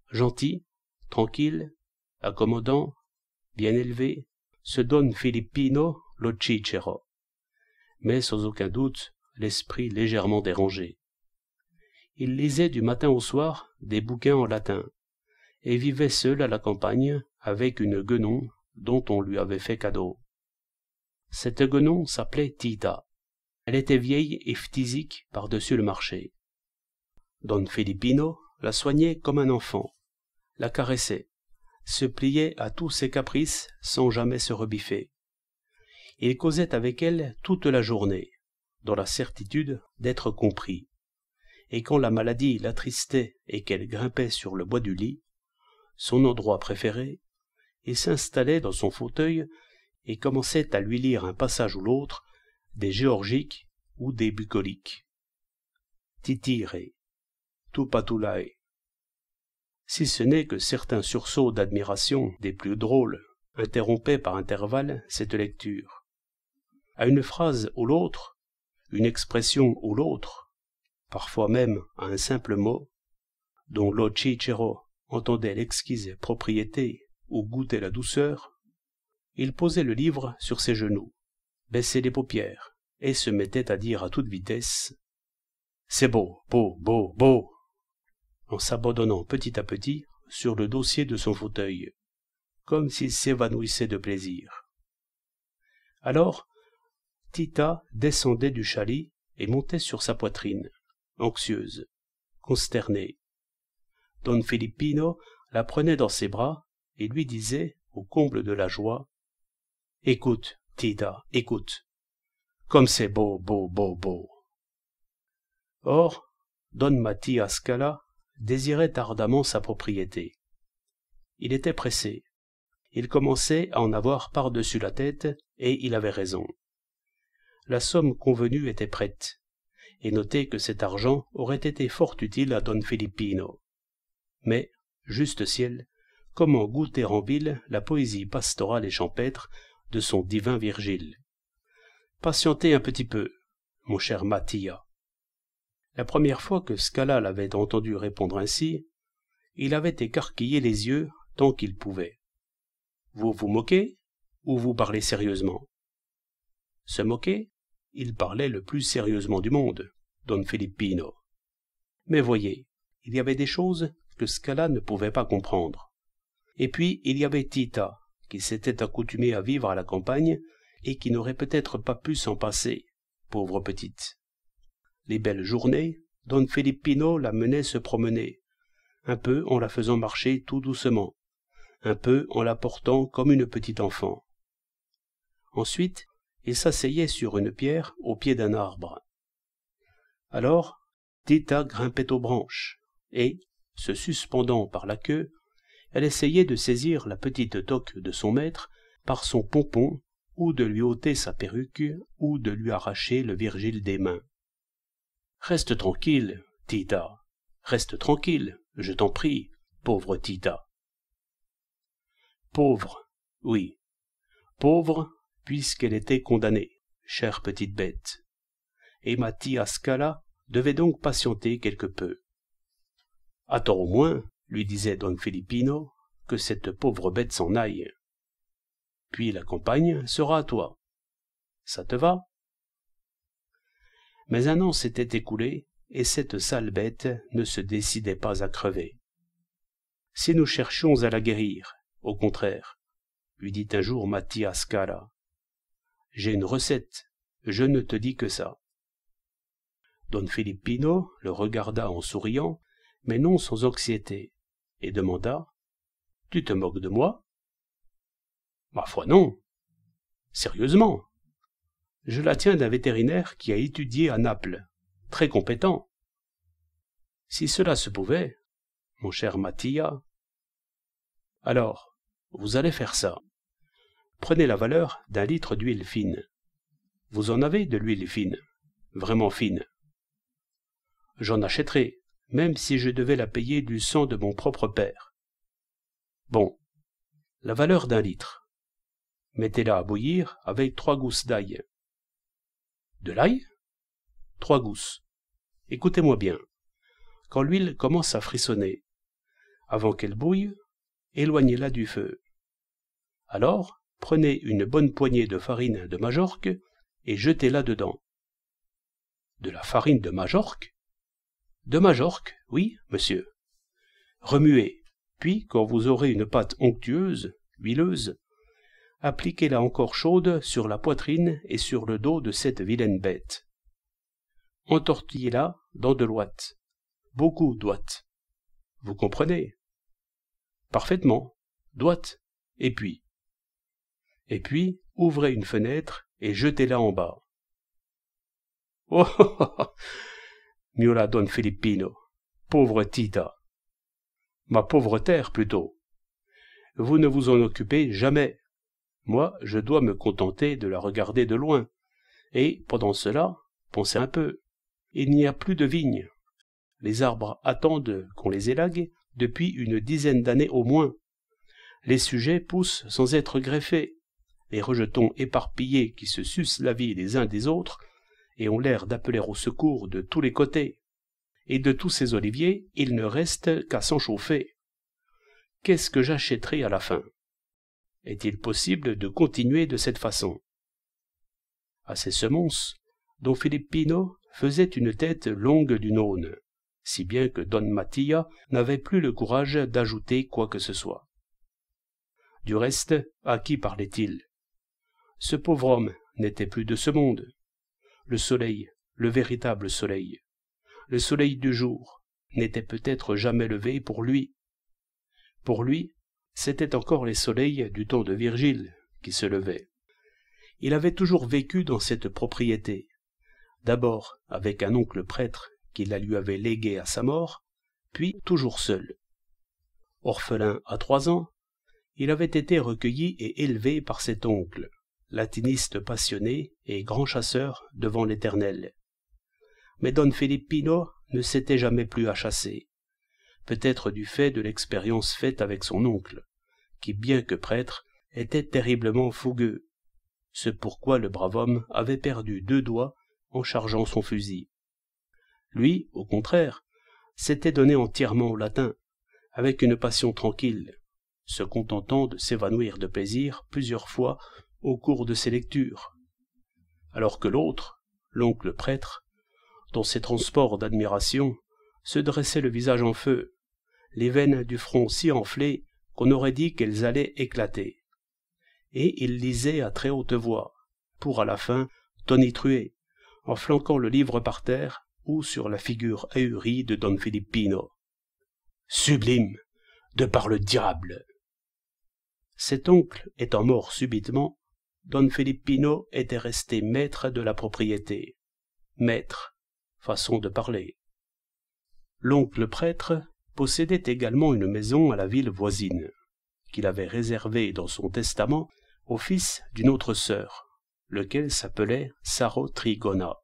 Gentil, tranquille, accommodant, bien élevé, ce Don Filippino lo Cicero, mais sans aucun doute l'esprit légèrement dérangé. Il lisait du matin au soir des bouquins en latin, et vivait seul à la campagne avec une guenon dont on lui avait fait cadeau. Cette guenon s'appelait Tita. Elle était vieille et phthisique par-dessus le marché. Don Filippino la soignait comme un enfant, la caressait, se pliait à tous ses caprices sans jamais se rebiffer. Il causait avec elle toute la journée, dans la certitude d'être compris. Et quand la maladie l'attristait et qu'elle grimpait sur le bois du lit, son endroit préféré, il s'installait dans son fauteuil et commençait à lui lire un passage ou l'autre des géorgiques ou des bucoliques. Titire, tupatulae. Si ce n'est que certains sursauts d'admiration des plus drôles interrompaient par intervalles cette lecture. À une phrase ou l'autre, une expression ou l'autre, parfois même à un simple mot, dont lo Cicero entendait l'exquise propriété ou goûtait la douceur, il posait le livre sur ses genoux, baissait les paupières et se mettait à dire à toute vitesse « C'est beau, beau, beau, beau !» en s'abandonnant petit à petit sur le dossier de son fauteuil, comme s'il s'évanouissait de plaisir. Alors, Tita descendait du chalit et montait sur sa poitrine, anxieuse, consternée. Don Filippino la prenait dans ses bras et lui disait, au comble de la joie, « Écoute, Tita, écoute, comme c'est beau, beau, beau, beau !» Or, Don Mattia Scala désirait ardemment sa propriété. Il était pressé. Il commençait à en avoir par-dessus la tête, et il avait raison. La somme convenue était prête, et notez que cet argent aurait été fort utile à Don Filippino. Mais, juste ciel, comment goûter en ville la poésie pastorale et champêtre de son divin Virgile? Patientez un petit peu, mon cher Mattia. La première fois que Scala l'avait entendu répondre ainsi, Il avait écarquillé les yeux tant qu'il pouvait. Vous vous moquez ou vous parlez sérieusement? Se moquer? Il parlait le plus sérieusement du monde, Don Filippino. Mais voyez, il y avait des choses que Scala ne pouvait pas comprendre. Et puis il y avait Tita, qui s'était accoutumée à vivre à la campagne et qui n'aurait peut-être pas pu s'en passer, pauvre petite. Les belles journées, Don Filippino la menait se promener, un peu en la faisant marcher tout doucement, un peu en la portant comme une petite enfant. Ensuite, il s'asseyait sur une pierre au pied d'un arbre. Alors, Tita grimpait aux branches, et, se suspendant par la queue, elle essayait de saisir la petite toque de son maître par son pompon, ou de lui ôter sa perruque, ou de lui arracher le Virgile des mains. « Reste tranquille, Tita, reste tranquille, je t'en prie, pauvre Tita. » Pauvre, oui, pauvre, puisqu'elle était condamnée, chère petite bête. Et Mattia Scala devait donc patienter quelque peu. « Attends au moins, lui disait Don Filippino, que cette pauvre bête s'en aille. Puis la campagne sera à toi. Ça te va? » Mais un an s'était écoulé, et cette sale bête ne se décidait pas à crever. « Si nous cherchions à la guérir, au contraire, lui dit un jour Mattia Scala. J'ai une recette, je ne te dis que ça. Don Filippino le regarda en souriant, mais non sans anxiété, et demanda « Tu te moques de moi ?»« Ma foi non. Sérieusement. Je la tiens d'un vétérinaire qui a étudié à Naples, très compétent. Si cela se pouvait, mon cher Mattia. Alors, vous allez faire ça. Prenez la valeur d'1 litre d'huile fine. Vous en avez de l'huile fine, vraiment fine. J'en achèterai, même si je devais la payer du sang de mon propre père. Bon, la valeur d'1 litre. Mettez-la à bouillir avec 3 gousses d'ail. De l'ail? 3 gousses. Écoutez-moi bien. Quand l'huile commence à frissonner, avant qu'elle bouille, éloignez-la du feu. Alors, prenez une bonne poignée de farine de Majorque et jetez-la dedans. De la farine de Majorque? De Majorque, oui, monsieur. Remuez, puis quand vous aurez une pâte onctueuse, huileuse, appliquez-la encore chaude sur la poitrine et sur le dos de cette vilaine bête. Entortillez-la dans de l'ouate, beaucoup d'ouate. Vous comprenez? Parfaitement, d'ouate, et puis, ouvrez une fenêtre et jetez-la en bas. Oh, oh, oh, oh, miaula Don Filippino, pauvre Tita. Ma pauvre terre, plutôt. Vous ne vous en occupez jamais. Moi, je dois me contenter de la regarder de loin. Et, pendant cela, pensez un peu. Il n'y a plus de vignes. Les arbres attendent qu'on les élague depuis une dizaine d'années au moins. Les sujets poussent sans être greffés. Les rejetons éparpillés qui se sucent la vie les uns des autres et ont l'air d'appeler au secours de tous les côtés. Et de tous ces oliviers, il ne reste qu'à s'en chauffer. Qu'est-ce que j'achèterai à la fin? Est-il possible de continuer de cette façon? À ces semonces, Don Filippino faisait une tête longue d'une aune, si bien que Don Mattia n'avait plus le courage d'ajouter quoi que ce soit. Du reste, à qui parlait-il? Ce pauvre homme n'était plus de ce monde. Le soleil, le véritable soleil, le soleil du jour, n'était peut-être jamais levé pour lui. Pour lui, c'étaient encore les soleils du temps de Virgile qui se levaient. Il avait toujours vécu dans cette propriété, d'abord avec un oncle prêtre qui la lui avait léguée à sa mort, puis toujours seul. Orphelin à 3 ans, il avait été recueilli et élevé par cet oncle, latiniste passionné et grand chasseur devant l'Éternel. Mais Don Filippino ne s'était jamais plu à chasser, peut-être du fait de l'expérience faite avec son oncle, qui, bien que prêtre, était terriblement fougueux, ce pourquoi le brave homme avait perdu 2 doigts en chargeant son fusil. Lui, au contraire, s'était donné entièrement au latin, avec une passion tranquille, se contentant de s'évanouir de plaisir plusieurs fois au cours de ses lectures, alors que l'autre, l'oncle prêtre, dans ses transports d'admiration, se dressait le visage en feu, les veines du front si enflées qu'on aurait dit qu'elles allaient éclater. Et il lisait à très haute voix, pour à la fin tonitruer, en flanquant le livre par terre ou sur la figure ahurie de Don Filippino. Sublime, de par le diable! Cet oncle étant mort subitement, Don Filippino était resté maître de la propriété. Maître, façon de parler. L'oncle prêtre possédait également une maison à la ville voisine, qu'il avait réservée dans son testament au fils d'une autre sœur, lequel s'appelait Saro Trigona.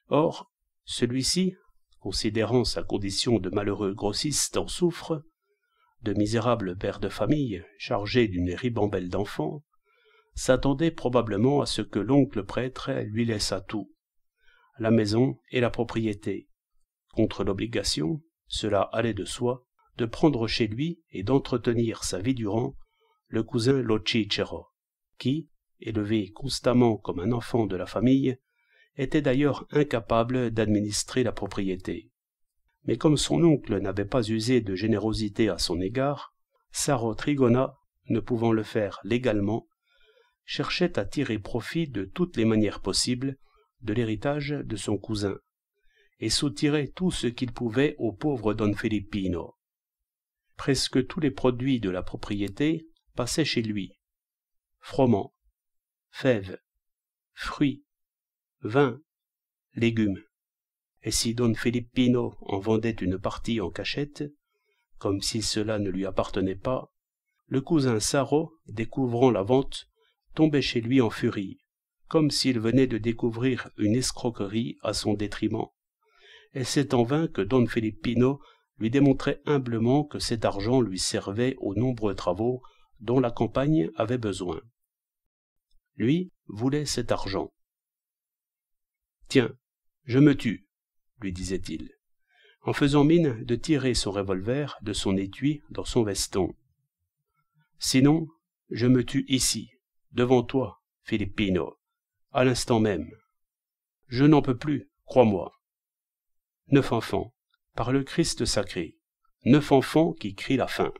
Or, celui-ci, considérant sa condition de malheureux grossiste en soufre, de misérable père de famille chargé d'une ribambelle d'enfants, s'attendait probablement à ce que l'oncle prêtre lui laissât tout, la maison et la propriété, contre l'obligation, cela allait de soi, de prendre chez lui et d'entretenir sa vie durant le cousin Lo Cicero, qui, élevé constamment comme un enfant de la famille, était d'ailleurs incapable d'administrer la propriété. Mais comme son oncle n'avait pas usé de générosité à son égard, Saro Trigona, ne pouvant le faire légalement, cherchait à tirer profit de toutes les manières possibles de l'héritage de son cousin, et soutirait tout ce qu'il pouvait au pauvre Don Filippino. Presque tous les produits de la propriété passaient chez lui. Froment, fèves, fruits, vin, légumes. Et si Don Filippino en vendait une partie en cachette, comme si cela ne lui appartenait pas, le cousin Saro, découvrant la vente, tombait chez lui en furie, comme s'il venait de découvrir une escroquerie à son détriment. Et c'est en vain que Don Filippino lui démontrait humblement que cet argent lui servait aux nombreux travaux dont la campagne avait besoin. Lui voulait cet argent. « Tiens, je me tue, » lui disait-il, en faisant mine de tirer son revolver de son étui dans son veston. « Sinon, je me tue ici, devant toi, Filippino, à l'instant même. Je n'en peux plus, crois-moi. 9 enfants, par le Christ sacré, 9 enfants qui crient la faim. »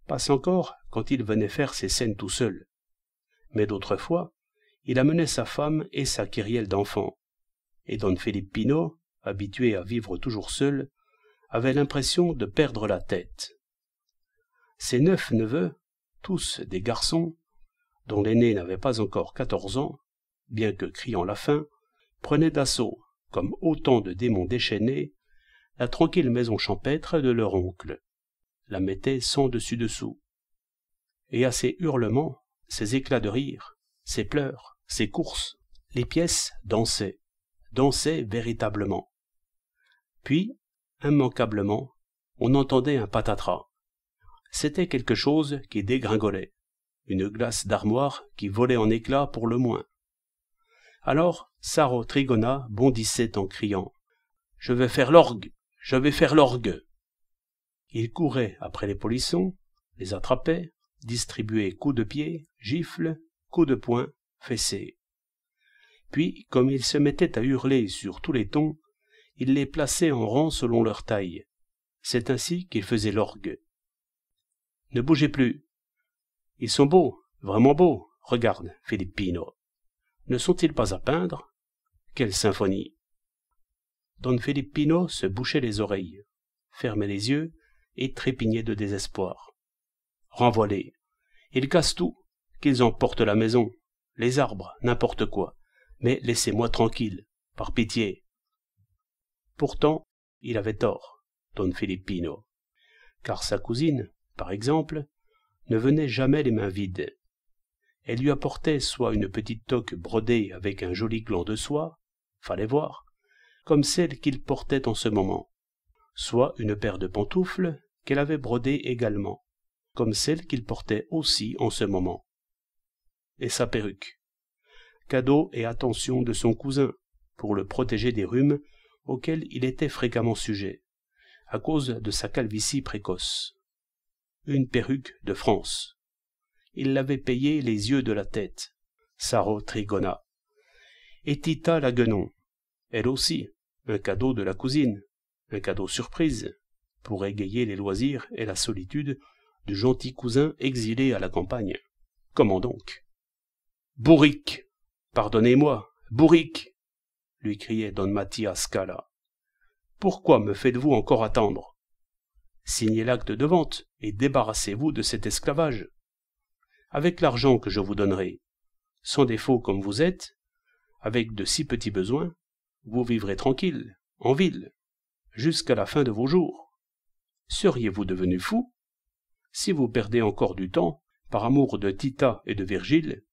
Passe encore quand il venait faire ses scènes tout seul. Mais d'autres fois, il amenait sa femme et sa kyrielle d'enfants, et Don Filippino, habitué à vivre toujours seul, avait l'impression de perdre la tête. Ses 9 neveux, tous des garçons, dont l'aîné n'avait pas encore 14 ans, bien que criant la faim, prenaient d'assaut, comme autant de démons déchaînés, la tranquille maison champêtre de leur oncle, la mettaient sans dessus-dessous. Et à ces hurlements, ces éclats de rire, ces pleurs, ces courses, les pièces dansaient véritablement. Puis, immanquablement, on entendait un patatras. C'était quelque chose qui dégringolait, une glace d'armoire qui volait en éclats pour le moins. Alors, Saro Trigona bondissait en criant « Je vais faire l'orgue! Je vais faire l'orgue !» Il courait après les polissons, les attrapait, distribuait coups de pied, gifles, coups de poing, fessées. Puis, comme il se mettait à hurler sur tous les tons, il les plaçait en rang selon leur taille. C'est ainsi qu'il faisait l'orgue. « Ne bougez plus. Ils sont beaux, vraiment beaux, regarde, Filippino. Ne sont-ils pas à peindre? Quelle symphonie !» Don Filippino se bouchait les oreilles, fermait les yeux et trépignait de désespoir. « Renvoie-les. Ils cassent tout, qu'ils emportent la maison, les arbres, n'importe quoi. Mais laissez-moi tranquille, par pitié. » Pourtant, il avait tort, Don Filippino, car sa cousine, par exemple, ne venait jamais les mains vides. Elle lui apportait soit une petite toque brodée avec un joli gland de soie, fallait voir, comme celle qu'il portait en ce moment, soit une paire de pantoufles qu'elle avait brodées également, comme celle qu'il portait aussi en ce moment. Et sa perruque, cadeau et attention de son cousin, pour le protéger des rhumes auxquels il était fréquemment sujet, à cause de sa calvitie précoce. Une perruque de France. Il l'avait payée les yeux de la tête, Saro Trigona. Et Tita la Guenon, elle aussi, un cadeau de la cousine, un cadeau surprise, pour égayer les loisirs et la solitude du gentil cousin exilé à la campagne. Comment donc? Bourrique! Pardonnez-moi, bourrique! Lui criait don Mattia Scala. Pourquoi me faites-vous encore attendre? Signez l'acte de vente et débarrassez-vous de cet esclavage. Avec l'argent que je vous donnerai, sans défaut comme vous êtes, avec de si petits besoins, vous vivrez tranquille, en ville, jusqu'à la fin de vos jours. Seriez-vous devenu fou? Si vous perdez encore du temps, par amour de Tita et de Virgile,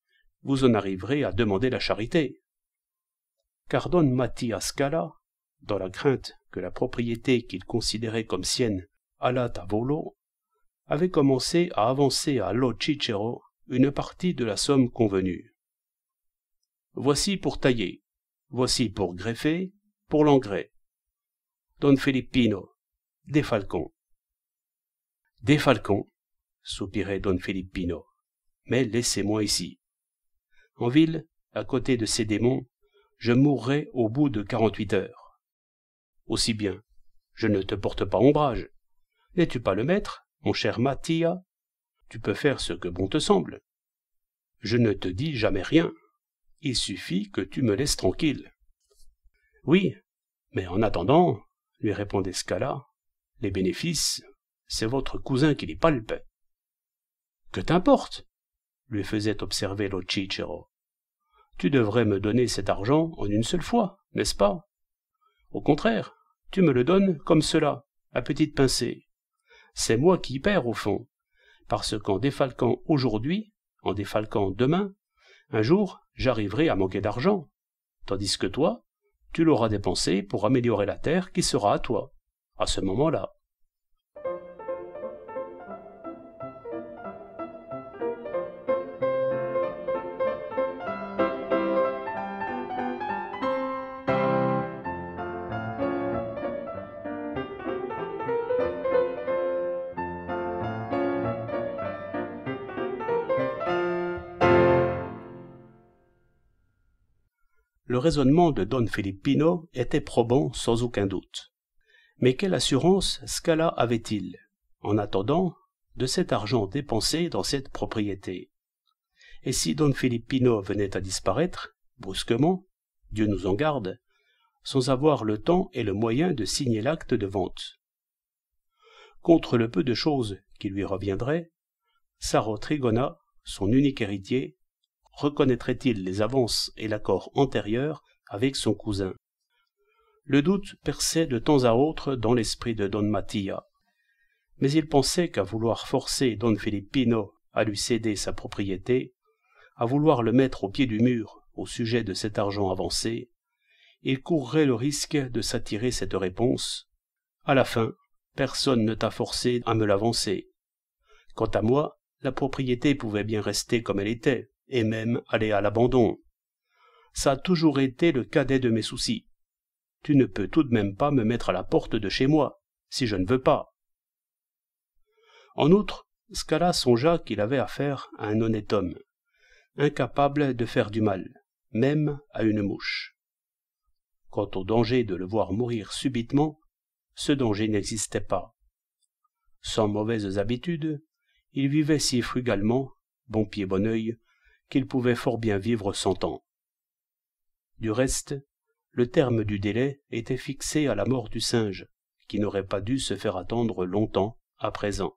vous en arriverez à demander la charité. Car don Mattia Scala, dans la crainte que la propriété qu'il considérait comme sienne allât à volo, avait commencé à avancer à Lo Cicero une partie de la somme convenue. Voici pour tailler, voici pour greffer, pour l'engrais. Don Filippino, des falcons. Des falcons, soupirait don Filippino, mais laissez-moi ici. En ville, à côté de ces démons, je mourrai au bout de 48 heures. Aussi bien, je ne te porte pas ombrage. N'es-tu pas le maître, mon cher Mattia? Tu peux faire ce que bon te semble. Je ne te dis jamais rien. Il suffit que tu me laisses tranquille. Oui, mais en attendant, lui répondait Scala, les bénéfices, c'est votre cousin qui les palpe. Que t'importe? Lui faisait observer Lo Cicero. Tu devrais me donner cet argent en une seule fois, n'est-ce pas? Au contraire, tu me le donnes comme cela, à petite pincée. C'est moi qui perds au fond, parce qu'en défalquant aujourd'hui, en défalquant demain, un jour j'arriverai à manquer d'argent, tandis que toi, tu l'auras dépensé pour améliorer la terre qui sera à toi, à ce moment-là. Le raisonnement de don Filippino était probant sans aucun doute. Mais quelle assurance Scala avait-il, en attendant, de cet argent dépensé dans cette propriété? Et si don Filippino venait à disparaître, brusquement, Dieu nous en garde, sans avoir le temps et le moyen de signer l'acte de vente? Contre le peu de choses qui lui reviendraient, Saro Trigona, son unique héritier, reconnaîtrait-il les avances et l'accord antérieur avec son cousin? Le doute perçait de temps à autre dans l'esprit de don Mattia, mais il pensait qu'à vouloir forcer don Filippino à lui céder sa propriété, à vouloir le mettre au pied du mur au sujet de cet argent avancé, il courrait le risque de s'attirer cette réponse: « À la fin, personne ne t'a forcé à me l'avancer. Quant à moi, la propriété pouvait bien rester comme elle était, et même aller à l'abandon. Ça a toujours été le cadet de mes soucis. Tu ne peux tout de même pas me mettre à la porte de chez moi, si je ne veux pas. » En outre, Scala songea qu'il avait affaire à un honnête homme, incapable de faire du mal, même à une mouche. Quant au danger de le voir mourir subitement, ce danger n'existait pas. Sans mauvaises habitudes, il vivait si frugalement, bon pied bon œil, qu'il pouvait fort bien vivre 100 ans. Du reste, le terme du délai était fixé à la mort du singe, qui n'aurait pas dû se faire attendre longtemps à présent.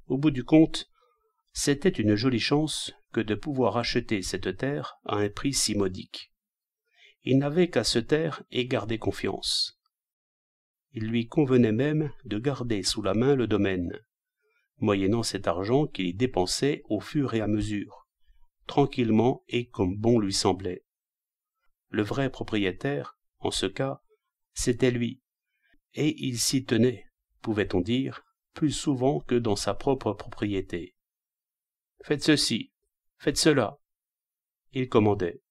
Au bout du compte, c'était une jolie chance que de pouvoir acheter cette terre à un prix si modique. Il n'avait qu'à se taire et garder confiance. Il lui convenait même de garder sous la main le domaine, moyennant cet argent qu'il y dépensait au fur et à mesure, tranquillement et comme bon lui semblait. Le vrai propriétaire, en ce cas, c'était lui, et il s'y tenait, pouvait-on dire, plus souvent que dans sa propre propriété. Faites ceci, faites cela. Il commandait.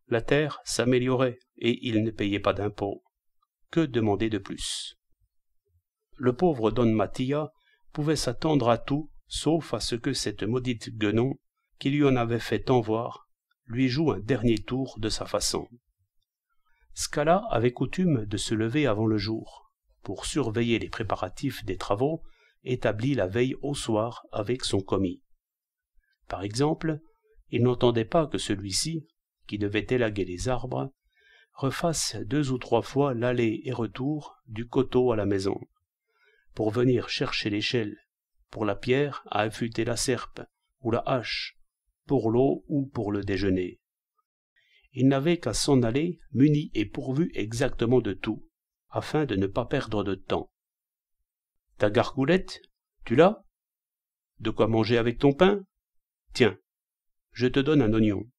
La terre s'améliorait, et il ne payait pas d'impôts. Que demander de plus? le pauvre Don Mattia pouvait s'attendre à tout, sauf à ce que cette maudite Guenon, qui lui en avait fait tant voir, lui joue un dernier tour de sa façon. Scala avait coutume de se lever avant le jour, pour surveiller les préparatifs des travaux établis la veille au soir avec son commis. Par exemple, il n'entendait pas que celui-ci, qui devait élaguer les arbres, refasse 2 ou 3 fois l'aller et retour du coteau à la maison, pour venir chercher l'échelle, pour la pierre à affûter la serpe, ou la hache, pour l'eau ou pour le déjeuner. Il n'avait qu'à s'en aller muni et pourvu exactement de tout, afin de ne pas perdre de temps. Ta gargoulette, tu l'as? De quoi manger avec ton pain? Tiens, je te donne un oignon.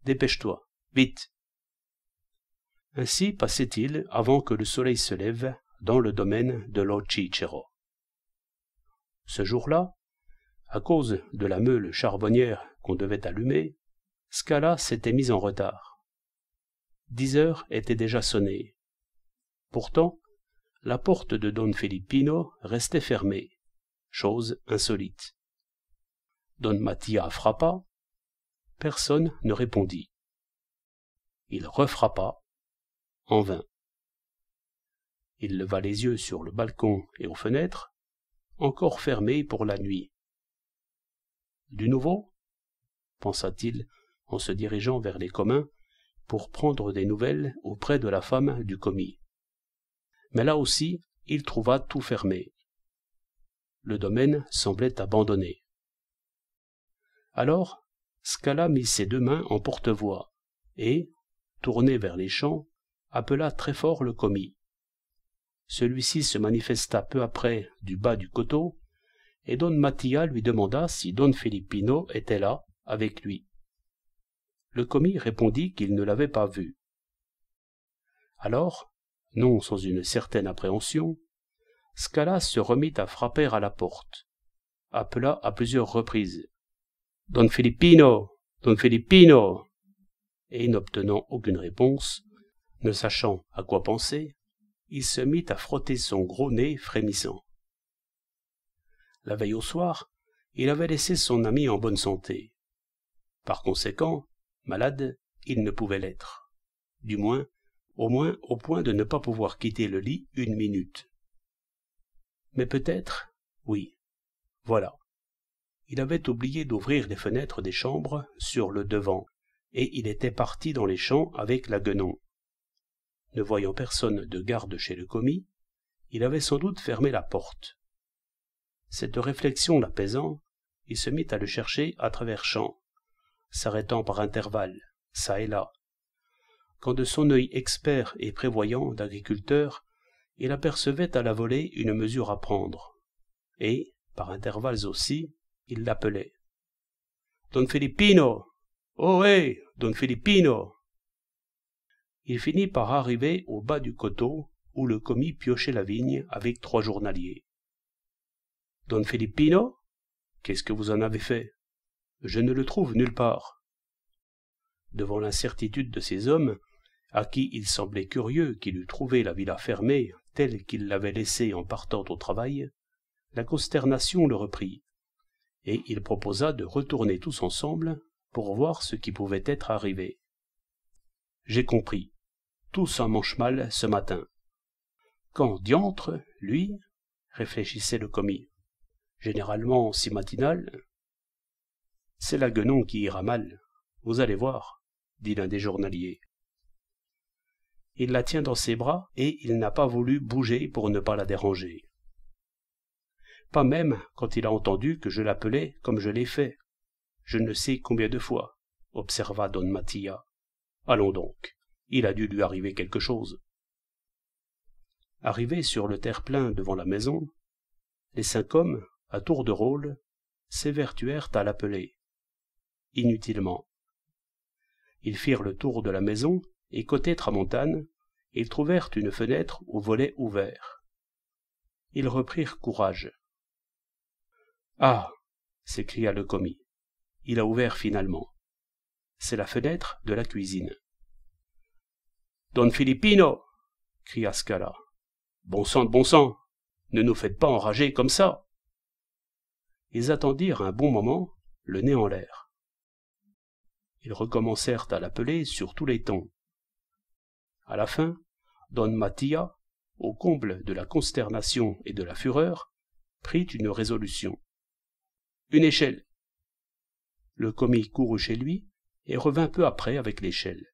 Dépêche-toi, vite. Ainsi passait-il avant que le soleil se lève dans le domaine de Lo Cicero. Ce jour-là, à cause de la meule charbonnière qu'on devait allumer, Scala s'était mis en retard. 10 heures étaient déjà sonnées. Pourtant, la porte de Don Filippino restait fermée, chose insolite. Don Mattia frappa, personne ne répondit. Il refrappa, en vain. Il leva les yeux sur le balcon et aux fenêtres, encore fermées pour la nuit. Du nouveau, pensa-t-il en se dirigeant vers les communs pour prendre des nouvelles auprès de la femme du commis. Mais là aussi, il trouva tout fermé. Le domaine semblait abandonné. Alors, Scala mit ses 2 mains en porte-voix et, tourné vers les champs, appela très fort le commis. Celui-ci se manifesta peu après du bas du coteau, et Don Mattia lui demanda si Don Filippino était là, avec lui. Le commis répondit qu'il ne l'avait pas vu. Alors, non sans une certaine appréhension, Scala se remit à frapper à la porte, appela à plusieurs reprises « Don Filippino! Don Filippino !» et n'obtenant aucune réponse, ne sachant à quoi penser, il se mit à frotter son gros nez frémissant. La veille au soir, il avait laissé son ami en bonne santé. Par conséquent, malade, il ne pouvait l'être. Du moins, au point de ne pas pouvoir quitter le lit 1 minute. Mais peut-être, oui, voilà. Il avait oublié d'ouvrir les fenêtres des chambres sur le devant, et il était parti dans les champs avec la Guenon. Ne voyant personne de garde chez le commis, il avait sans doute fermé la porte. Cette réflexion l'apaisant, il se mit à le chercher à travers champs, s'arrêtant par intervalles, çà et là, quand de son œil expert et prévoyant d'agriculteur, il apercevait à la volée une mesure à prendre, et, par intervalles aussi, il l'appelait. « Don Filippino! Ohé, Don Filippino !» Il finit par arriver au bas du coteau où le commis piochait la vigne avec 3 journaliers. « Don Filippino, qu'est-ce que vous en avez fait? Je ne le trouve nulle part. » Devant l'incertitude de ces hommes, à qui il semblait curieux qu'il eût trouvé la villa fermée telle qu'il l'avait laissée en partant au travail, la consternation le reprit, et il proposa de retourner tous ensemble pour voir ce qui pouvait être arrivé. « J'ai compris. Tous en manche mal ce matin. »« Quand diantre, lui ?» réfléchissait le commis. « Généralement si matinal. »« C'est la Guenon qui ira mal, vous allez voir, » dit l'un des journaliers. Il la tient dans ses bras et il n'a pas voulu bouger pour ne pas la déranger. Pas même quand il a entendu que je l'appelais comme je l'ai fait. Je ne sais combien de fois, observa Don Mattia. Allons donc, il a dû lui arriver quelque chose. Arrivés sur le terre-plein devant la maison, les 5 hommes, à tour de rôle, s'évertuèrent à l'appeler. Inutilement. Ils firent le tour de la maison, et côté tramontane, ils trouvèrent une fenêtre au volet ouvert. Ils reprirent courage. « Ah !» s'écria le commis. « Il a ouvert finalement. C'est la fenêtre de la cuisine. »« Don Filippino !» cria Scala. « Bon sang de bon sang ! ne nous faites pas enrager comme ça. Ils attendirent un bon moment, le nez en l'air. Ils recommencèrent à l'appeler sur tous les tons. À la fin, Don Mattia, au comble de la consternation et de la fureur, prit une résolution. Une échelle. Le commis courut chez lui et revint peu après avec l'échelle.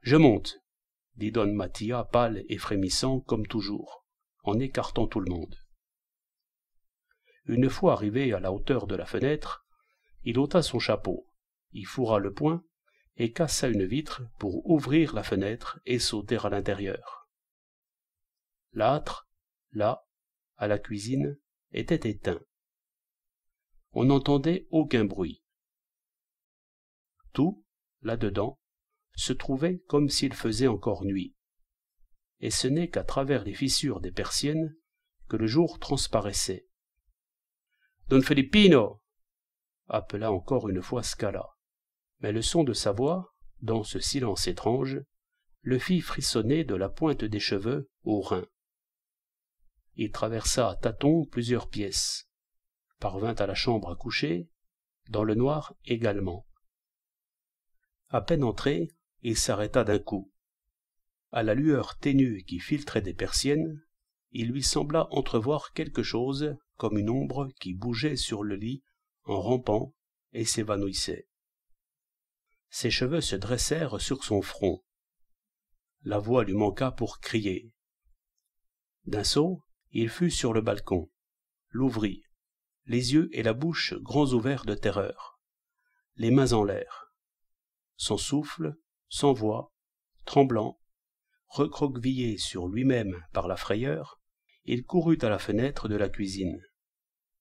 Je monte, dit Don Mattia, pâle et frémissant comme toujours, en écartant tout le monde. Une fois arrivé à la hauteur de la fenêtre, il ôta son chapeau, y fourra le poing et cassa une vitre pour ouvrir la fenêtre et sauter à l'intérieur. L'âtre, là, à la cuisine, était éteint. On n'entendait aucun bruit. Tout, là-dedans, se trouvait comme s'il faisait encore nuit, et ce n'est qu'à travers les fissures des persiennes que le jour transparaissait. « Don Filippino !» appela encore une fois Scala, mais le son de sa voix, dans ce silence étrange, le fit frissonner de la pointe des cheveux aux reins. Il traversa à tâtons plusieurs pièces, parvint à la chambre à coucher, dans le noir également. À peine entré, il s'arrêta d'un coup. À la lueur ténue qui filtrait des persiennes, il lui sembla entrevoir quelque chose comme une ombre qui bougeait sur le lit en rampant et s'évanouissait. Ses cheveux se dressèrent sur son front. La voix lui manqua pour crier. D'un saut, il fut sur le balcon, l'ouvrit, les yeux et la bouche grands ouverts de terreur, les mains en l'air. Sans souffle, sans voix, tremblant, recroquevillé sur lui-même par la frayeur, il courut à la fenêtre de la cuisine.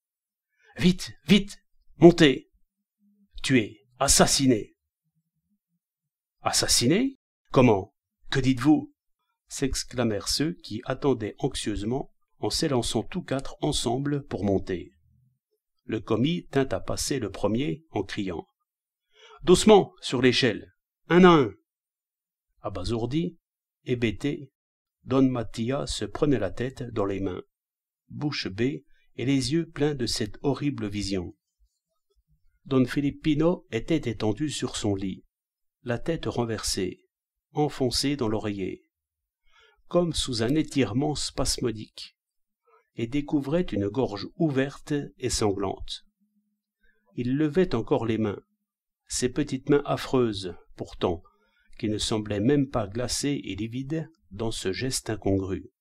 « Vite, vite, montez! Tué, assassiné !»« Assassiné ? Comment ? Que dites-vous » s'exclamèrent ceux qui attendaient anxieusement en s'élançant tous quatre ensemble pour monter. Le commis tint à passer le premier en criant « Doucement sur l'échelle, un à un !» Abasourdi, hébété, Don Mattia se prenait la tête dans les mains, bouche bée et les yeux pleins de cette horrible vision. Don Filippino était étendu sur son lit, la tête renversée, enfoncée dans l'oreiller, comme sous un étirement spasmodique, et découvrait une gorge ouverte et sanglante. Il levait encore les mains, ces petites mains affreuses, pourtant, qui ne semblaient même pas glacées et livides dans ce geste incongru.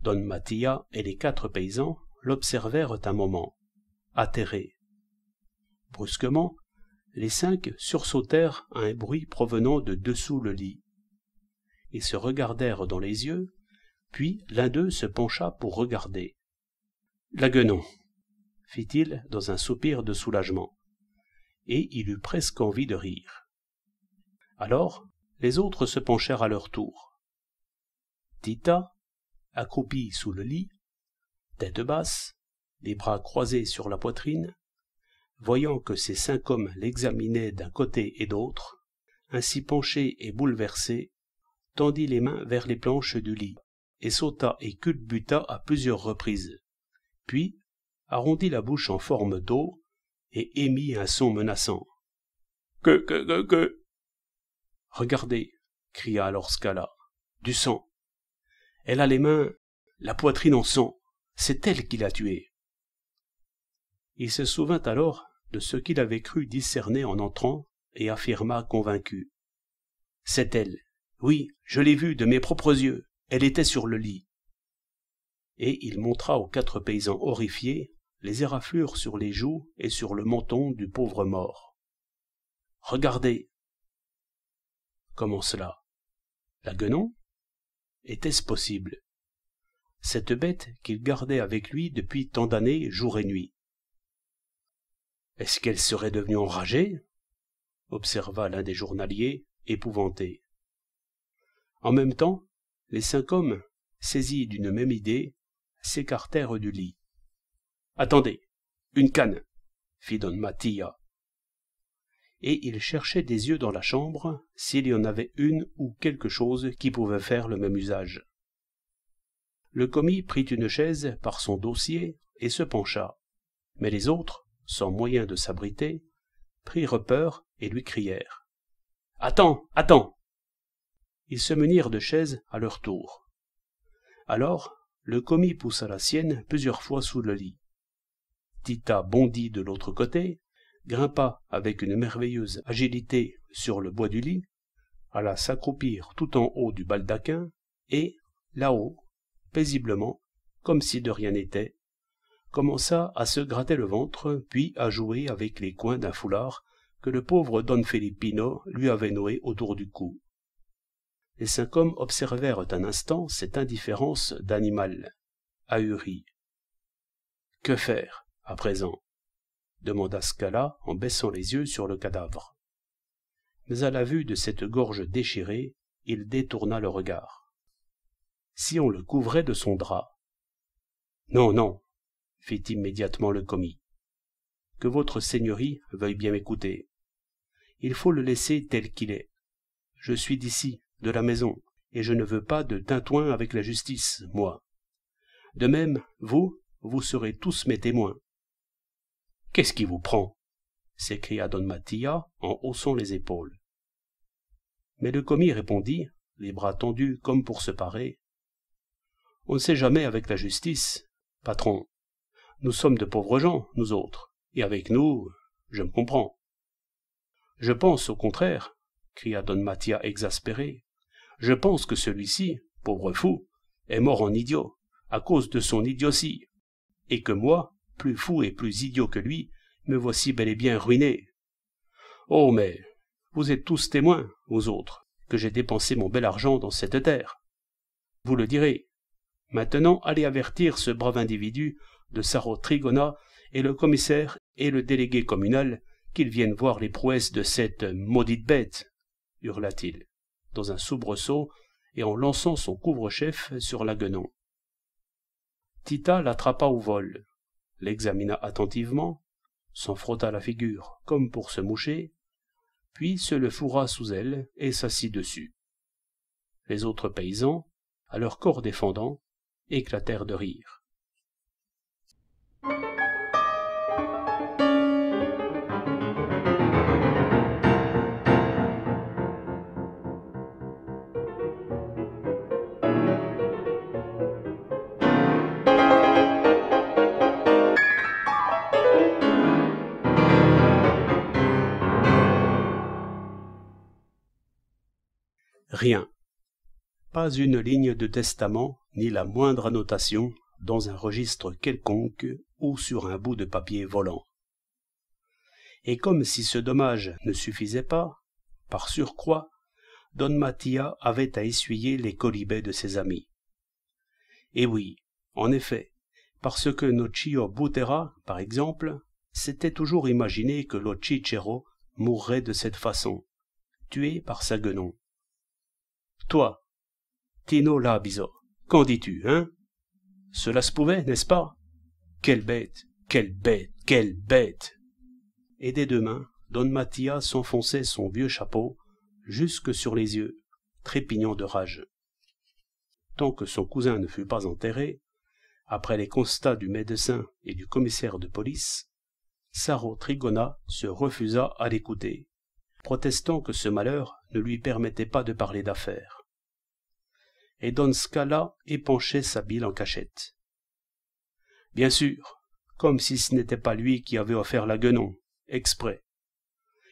Don Mattia et les quatre paysans l'observèrent un moment, atterrés. Brusquement, les cinq sursautèrent à un bruit provenant de dessous le lit. Ils se regardèrent dans les yeux, puis l'un d'eux se pencha pour regarder. « La guenon !» fit-il dans un soupir de soulagement, et il eut presque envie de rire. Alors, les autres se penchèrent à leur tour. Tita, accroupie sous le lit, tête basse, les bras croisés sur la poitrine, voyant que ces cinq hommes l'examinaient d'un côté et d'autre, ainsi penché et bouleversé, tendit les mains vers les planches du lit, et sauta et culbuta à plusieurs reprises, puis arrondit la bouche en forme d'O et émit un son menaçant. « Que » Regardez, cria alors Scala, du sang. Elle a les mains, la poitrine en sang, c'est elle qui l'a tué. Il se souvint alors de ce qu'il avait cru discerner en entrant et affirma convaincu. C'est elle, oui, je l'ai vue de mes propres yeux, elle était sur le lit. Et il montra aux quatre paysans horrifiés les éraflures sur les joues et sur le menton du pauvre mort. Regardez. Comment cela? La guenon? Était-ce possible? Cette bête qu'il gardait avec lui depuis tant d'années, jour et nuit. Est-ce qu'elle serait devenue enragée? Observa l'un des journaliers, épouvanté. En même temps, les cinq hommes, saisis d'une même idée, s'écartèrent du lit. « Attendez, une canne !» fit Don Mattia. Et il cherchait des yeux dans la chambre s'il y en avait une ou quelque chose qui pouvait faire le même usage. Le commis prit une chaise par son dossier et se pencha, mais les autres, sans moyen de s'abriter, prirent peur et lui crièrent « Attends, attends !» Ils se munirent de chaises à leur tour. Alors, le commis poussa la sienne plusieurs fois sous le lit. Tita bondit de l'autre côté, grimpa avec une merveilleuse agilité sur le bois du lit, alla s'accroupir tout en haut du baldaquin, et, là-haut, paisiblement, comme si de rien n'était, commença à se gratter le ventre, puis à jouer avec les coins d'un foulard que le pauvre Don Felippino lui avait noué autour du cou. Les 5 hommes observèrent un instant cette indifférence d'animal, ahuri. « Que faire, à présent ?» demanda Scala en baissant les yeux sur le cadavre. Mais à la vue de cette gorge déchirée, il détourna le regard. « Si on le couvrait de son drap ?»« Non, non, » fit immédiatement le commis. « Que votre seigneurie veuille bien m'écouter. Il faut le laisser tel qu'il est. Je suis d'ici, de la maison, et je ne veux pas de tintouin avec la justice, moi. De même, vous serez tous mes témoins. »« Qu'est-ce qui vous prend ?» s'écria Don Mattia en haussant les épaules. Mais le commis répondit, les bras tendus comme pour se parer. « On ne sait jamais avec la justice, patron. Nous sommes de pauvres gens, nous autres, et avec nous, je me comprends. »« Je pense, au contraire, » cria Don Mattia exaspéré, « je pense que celui-ci, pauvre fou, est mort en idiot, à cause de son idiotie, et que moi, plus fou et plus idiot que lui, me voici bel et bien ruiné. Oh, mais vous êtes tous témoins, vous autres, que j'ai dépensé mon bel argent dans cette terre. Vous le direz. Maintenant, allez avertir ce brave individu de Saro Trigona et le commissaire et le délégué communal qu'ils viennent voir les prouesses de cette maudite bête, hurla-t-il, dans un soubresaut et en lançant son couvre-chef sur la guenon. Tita l'attrapa au vol, l'examina attentivement, s'en frotta la figure comme pour se moucher, puis se le fourra sous elle et s'assit dessus. Les autres paysans, à leur corps défendant, éclatèrent de rire. Rien. Pas une ligne de testament, ni la moindre annotation dans un registre quelconque ou sur un bout de papier volant. Et comme si ce dommage ne suffisait pas, par surcroît, Don Mattia avait à essuyer les quolibets de ses amis. Et oui, en effet, parce que Nocio Butera, par exemple, s'était toujours imaginé que lo Cicero mourrait de cette façon, tué par sa guenon. Toi, Tino Labiso, qu'en dis-tu, hein? Cela se pouvait, n'est-ce pas? Quelle bête, quelle bête, quelle bête! Et des 2 mains, Don Mattia s'enfonçait son vieux chapeau jusque sur les yeux, trépignant de rage. Tant que son cousin ne fut pas enterré, après les constats du médecin et du commissaire de police, Saro Trigona se refusa à l'écouter, protestant que ce malheur ne lui permettait pas de parler d'affaires. Et Don Scala épanchait sa bile en cachette. Bien sûr, comme si ce n'était pas lui qui avait offert la guenon, exprès.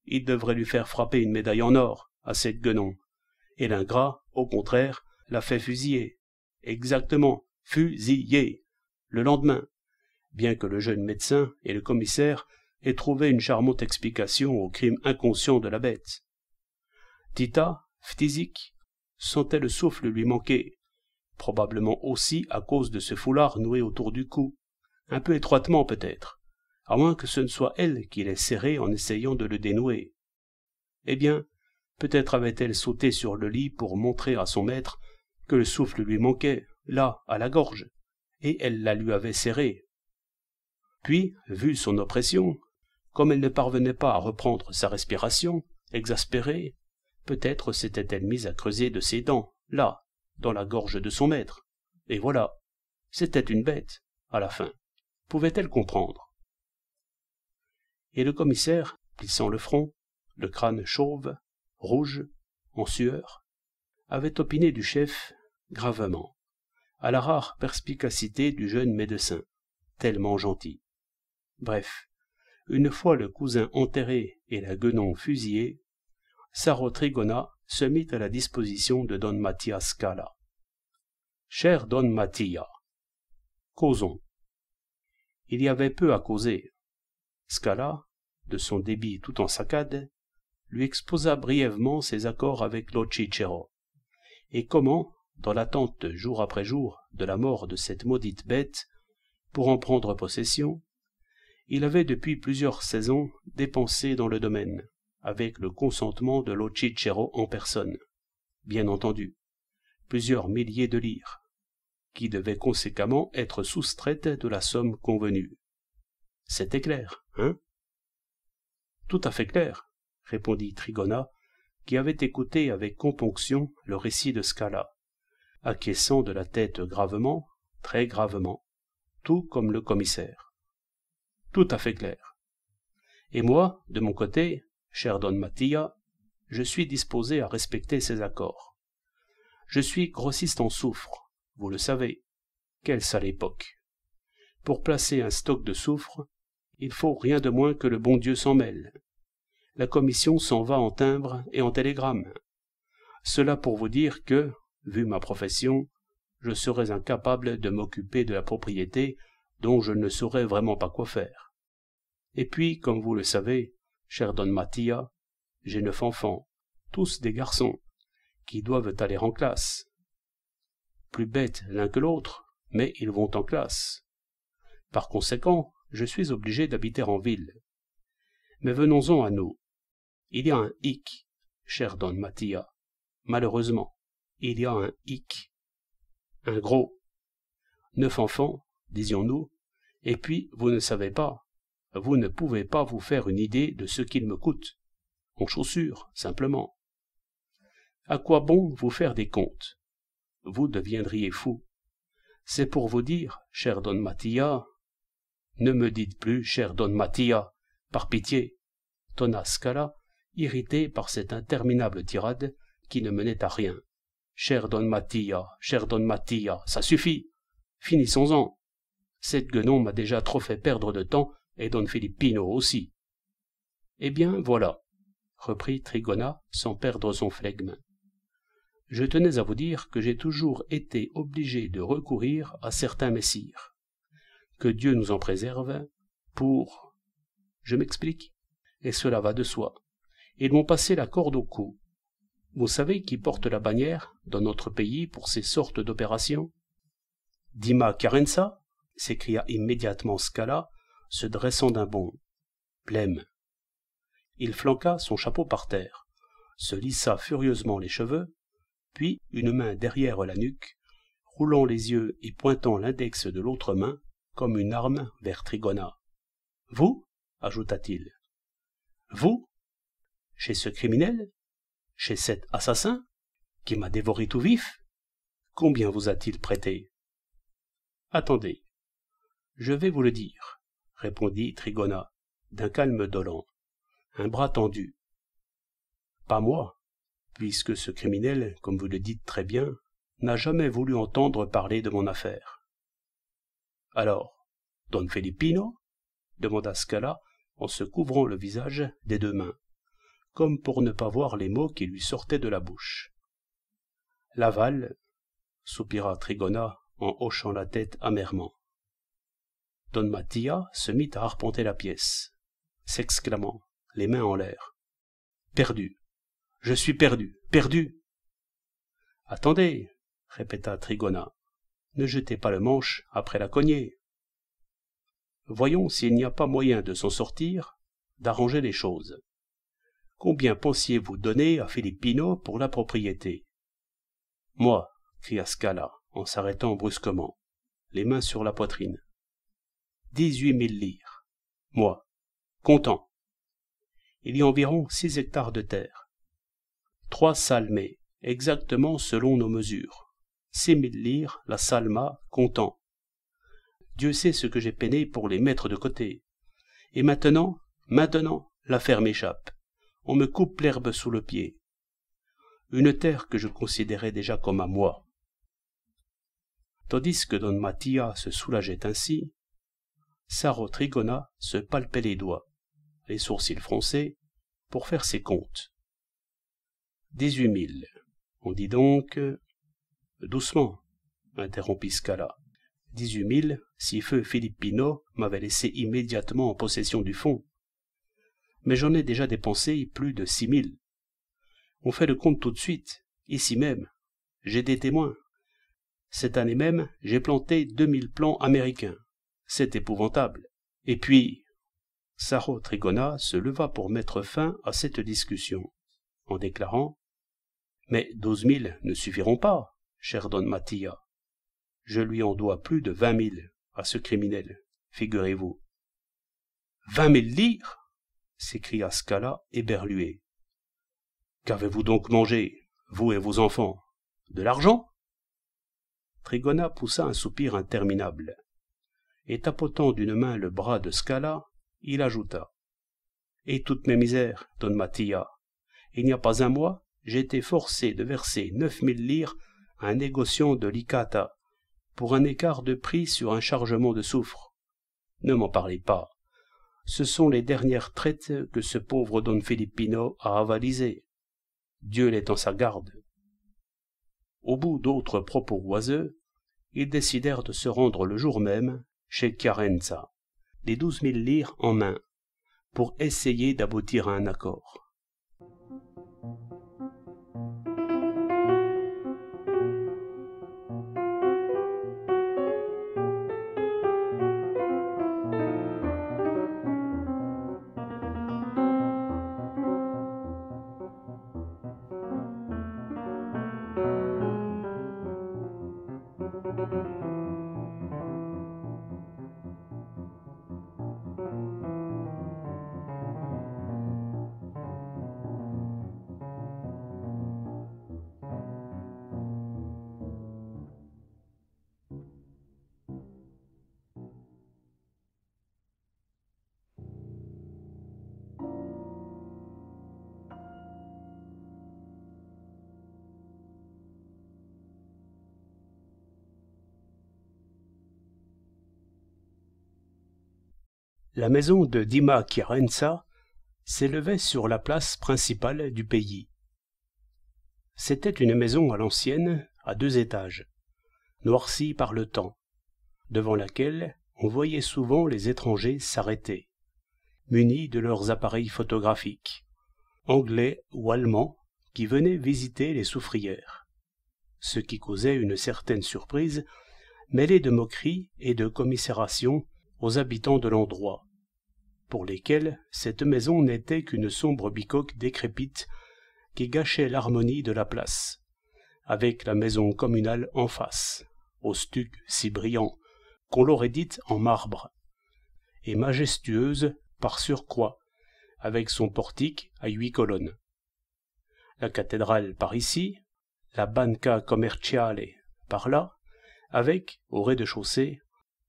Il devrait lui faire frapper une médaille en or à cette guenon, et l'ingrat, au contraire, l'a fait fusiller. Exactement, fusiller, le lendemain, bien que le jeune médecin et le commissaire aient trouvé une charmante explication au crime inconscient de la bête. Tita, phthisique, sentait le souffle lui manquer, probablement aussi à cause de ce foulard noué autour du cou, un peu étroitement peut-être, à moins que ce ne soit elle qui l'ait serré en essayant de le dénouer. Eh bien, peut-être avait-elle sauté sur le lit pour montrer à son maître que le souffle lui manquait, là, à la gorge, et elle la lui avait serré. Puis, vu son oppression, comme elle ne parvenait pas à reprendre sa respiration, exaspérée, peut-être s'était-elle mise à creuser de ses dents, là, dans la gorge de son maître. Et voilà, C'était une bête, à la fin. Pouvait-elle comprendre? Et le commissaire, plissant le front, le crâne chauve, rouge, en sueur, avait opiné du chef gravement, à la rare perspicacité du jeune médecin, tellement gentil. Bref, une fois le cousin enterré et la guenon fusillée, Saro Trigona se mit à la disposition de Don Mattia Scala. Cher Don Mattia, causons. Il y avait peu à causer. Scala, de son débit tout en saccade, lui exposa brièvement ses accords avec l'Ocicero, et comment, dans l'attente jour après jour de la mort de cette maudite bête, pour en prendre possession, il avait depuis plusieurs saisons dépensé dans le domaine, avec le consentement de l'Ocicero en personne, bien entendu, plusieurs milliers de lires, qui devaient conséquemment être soustraites de la somme convenue. C'était clair, hein? Tout à fait clair, répondit Trigona, qui avait écouté avec componction le récit de Scala, acquiesçant de la tête gravement, très gravement, tout comme le commissaire. Tout à fait clair. Et moi, de mon côté, cher Don Mattia, je suis disposé à respecter ces accords. Je suis grossiste en soufre, vous le savez. Quelle sale époque. Pour placer un stock de soufre, il faut rien de moins que le bon Dieu s'en mêle. La commission s'en va en timbre et en télégramme. Cela pour vous dire que, vu ma profession, je serais incapable de m'occuper de la propriété dont je ne saurais vraiment pas quoi faire. Et puis, comme vous le savez, cher Don Mattia, j'ai 9 enfants, tous des garçons, qui doivent aller en classe. Plus bêtes l'un que l'autre, mais ils vont en classe. Par conséquent, je suis obligé d'habiter en ville. Mais venons-en à nous. Il y a un hic, cher Don Mattia. Malheureusement, il y a un hic. Un gros. 9 enfants, disions-nous, et puis vous ne savez pas, vous ne pouvez pas vous faire une idée de ce qu'il me coûte. En chaussures, simplement. À quoi bon vous faire des comptes? Vous deviendriez fou. C'est pour vous dire, cher Don Mattia, ne me dites plus, cher Don Mattia, par pitié, tonna Scala, irrité par cette interminable tirade qui ne menait à rien. Cher Don Mattia, ça suffit. Finissons-en. Cette guenon m'a déjà trop fait perdre de temps, et Don Filippino aussi. Eh bien, voilà, reprit Trigona sans perdre son flegme. Je tenais à vous dire que j'ai toujours été obligé de recourir à certains messires. Que Dieu nous en préserve, pour... Je m'explique, et cela va de soi. Ils m'ont passé la corde au cou. Vous savez qui porte la bannière dans notre pays pour ces sortes d'opérations? Dima Carenza, s'écria immédiatement Scala, se dressant d'un bond. Blême. Il flanqua son chapeau par terre, se lissa furieusement les cheveux, puis, une main derrière la nuque, roulant les yeux et pointant l'index de l'autre main, comme une arme vers Trigona. Vous, ajouta-t-il. Vous, chez ce criminel, chez cet assassin, qui m'a dévoré tout vif, combien vous a-t-il prêté? Attendez, je vais vous le dire, répondit Trigona, d'un calme dolent, un bras tendu. Pas moi, puisque ce criminel, comme vous le dites très bien, n'a jamais voulu entendre parler de mon affaire. Alors, Don Filippino? Demanda Scala en se couvrant le visage des 2 mains, comme pour ne pas voir les mots qui lui sortaient de la bouche. Laval, soupira Trigona en hochant la tête amèrement. Don Mattia se mit à arpenter la pièce, s'exclamant, les mains en l'air. Perdu. Je suis perdu, perdu. Attendez, répéta Trigona, ne jetez pas le manche après la cognée. Voyons s'il n'y a pas moyen de s'en sortir, d'arranger les choses. Combien pensiez-vous donner à Filippino pour la propriété? Moi, cria Scala, en s'arrêtant brusquement, les mains sur la poitrine. 18 000 lires. Moi, content. Il y a environ 6 hectares de terre. 3 salmés, exactement selon nos mesures. 6 000 lires la salma, comptant. Dieu sait ce que j'ai peiné pour les mettre de côté. Et maintenant, l'affaire m'échappe. On me coupe l'herbe sous le pied. Une terre que je considérais déjà comme à moi. Tandis que don Mattia se soulageait ainsi, Saro Trigona se palpait les doigts, les sourcils froncés, pour faire ses comptes. 18 000. On dit donc... Doucement, interrompit Scala. 18 000, si feu Filippino m'avait laissé immédiatement en possession du fonds. Mais j'en ai déjà dépensé plus de 6 000. On fait le compte tout de suite, ici même. J'ai des témoins. Cette année même, j'ai planté 2000 plants américains. C'est épouvantable. Et puis, Saro Trigona se leva pour mettre fin à cette discussion, en déclarant « Mais 12 000 ne suffiront pas, cher don Mattia. Je lui en dois plus de 20 000 à ce criminel, figurez-vous. » 20 000 livres s'écria Scala éberlué. Qu'avez-vous donc mangé, vous et vos enfants? De l'argent? Trigona poussa un soupir interminable, et tapotant d'une main le bras de Scala, il ajouta. Et toutes mes misères, don Mattia. Il n'y a pas un mois, j'ai été forcé de verser 9 000 lire à un négociant de Licata, pour un écart de prix sur un chargement de soufre. Ne m'en parlez pas. Ce sont les dernières traites que ce pauvre don Filippino a avalisées. Dieu l'est en sa garde. Au bout d'autres propos oiseux, ils décidèrent de se rendre le jour même chez Chiarenza, les 12 000 lire en main, pour essayer d'aboutir à un accord. La maison de Dima Chiarenza s'élevait sur la place principale du pays. C'était une maison à l'ancienne, à 2 étages, noircie par le temps, devant laquelle on voyait souvent les étrangers s'arrêter, munis de leurs appareils photographiques, anglais ou allemands, qui venaient visiter les soufrières, ce qui causait une certaine surprise, mêlée de moquerie et de commisération aux habitants de l'endroit, pour lesquels cette maison n'était qu'une sombre bicoque décrépite qui gâchait l'harmonie de la place, avec la maison communale en face, au stuc si brillant qu'on l'aurait dite en marbre, et majestueuse par surcroît, avec son portique à 8 colonnes. La cathédrale par ici, la Banca Commerciale par là, avec, au rez-de-chaussée,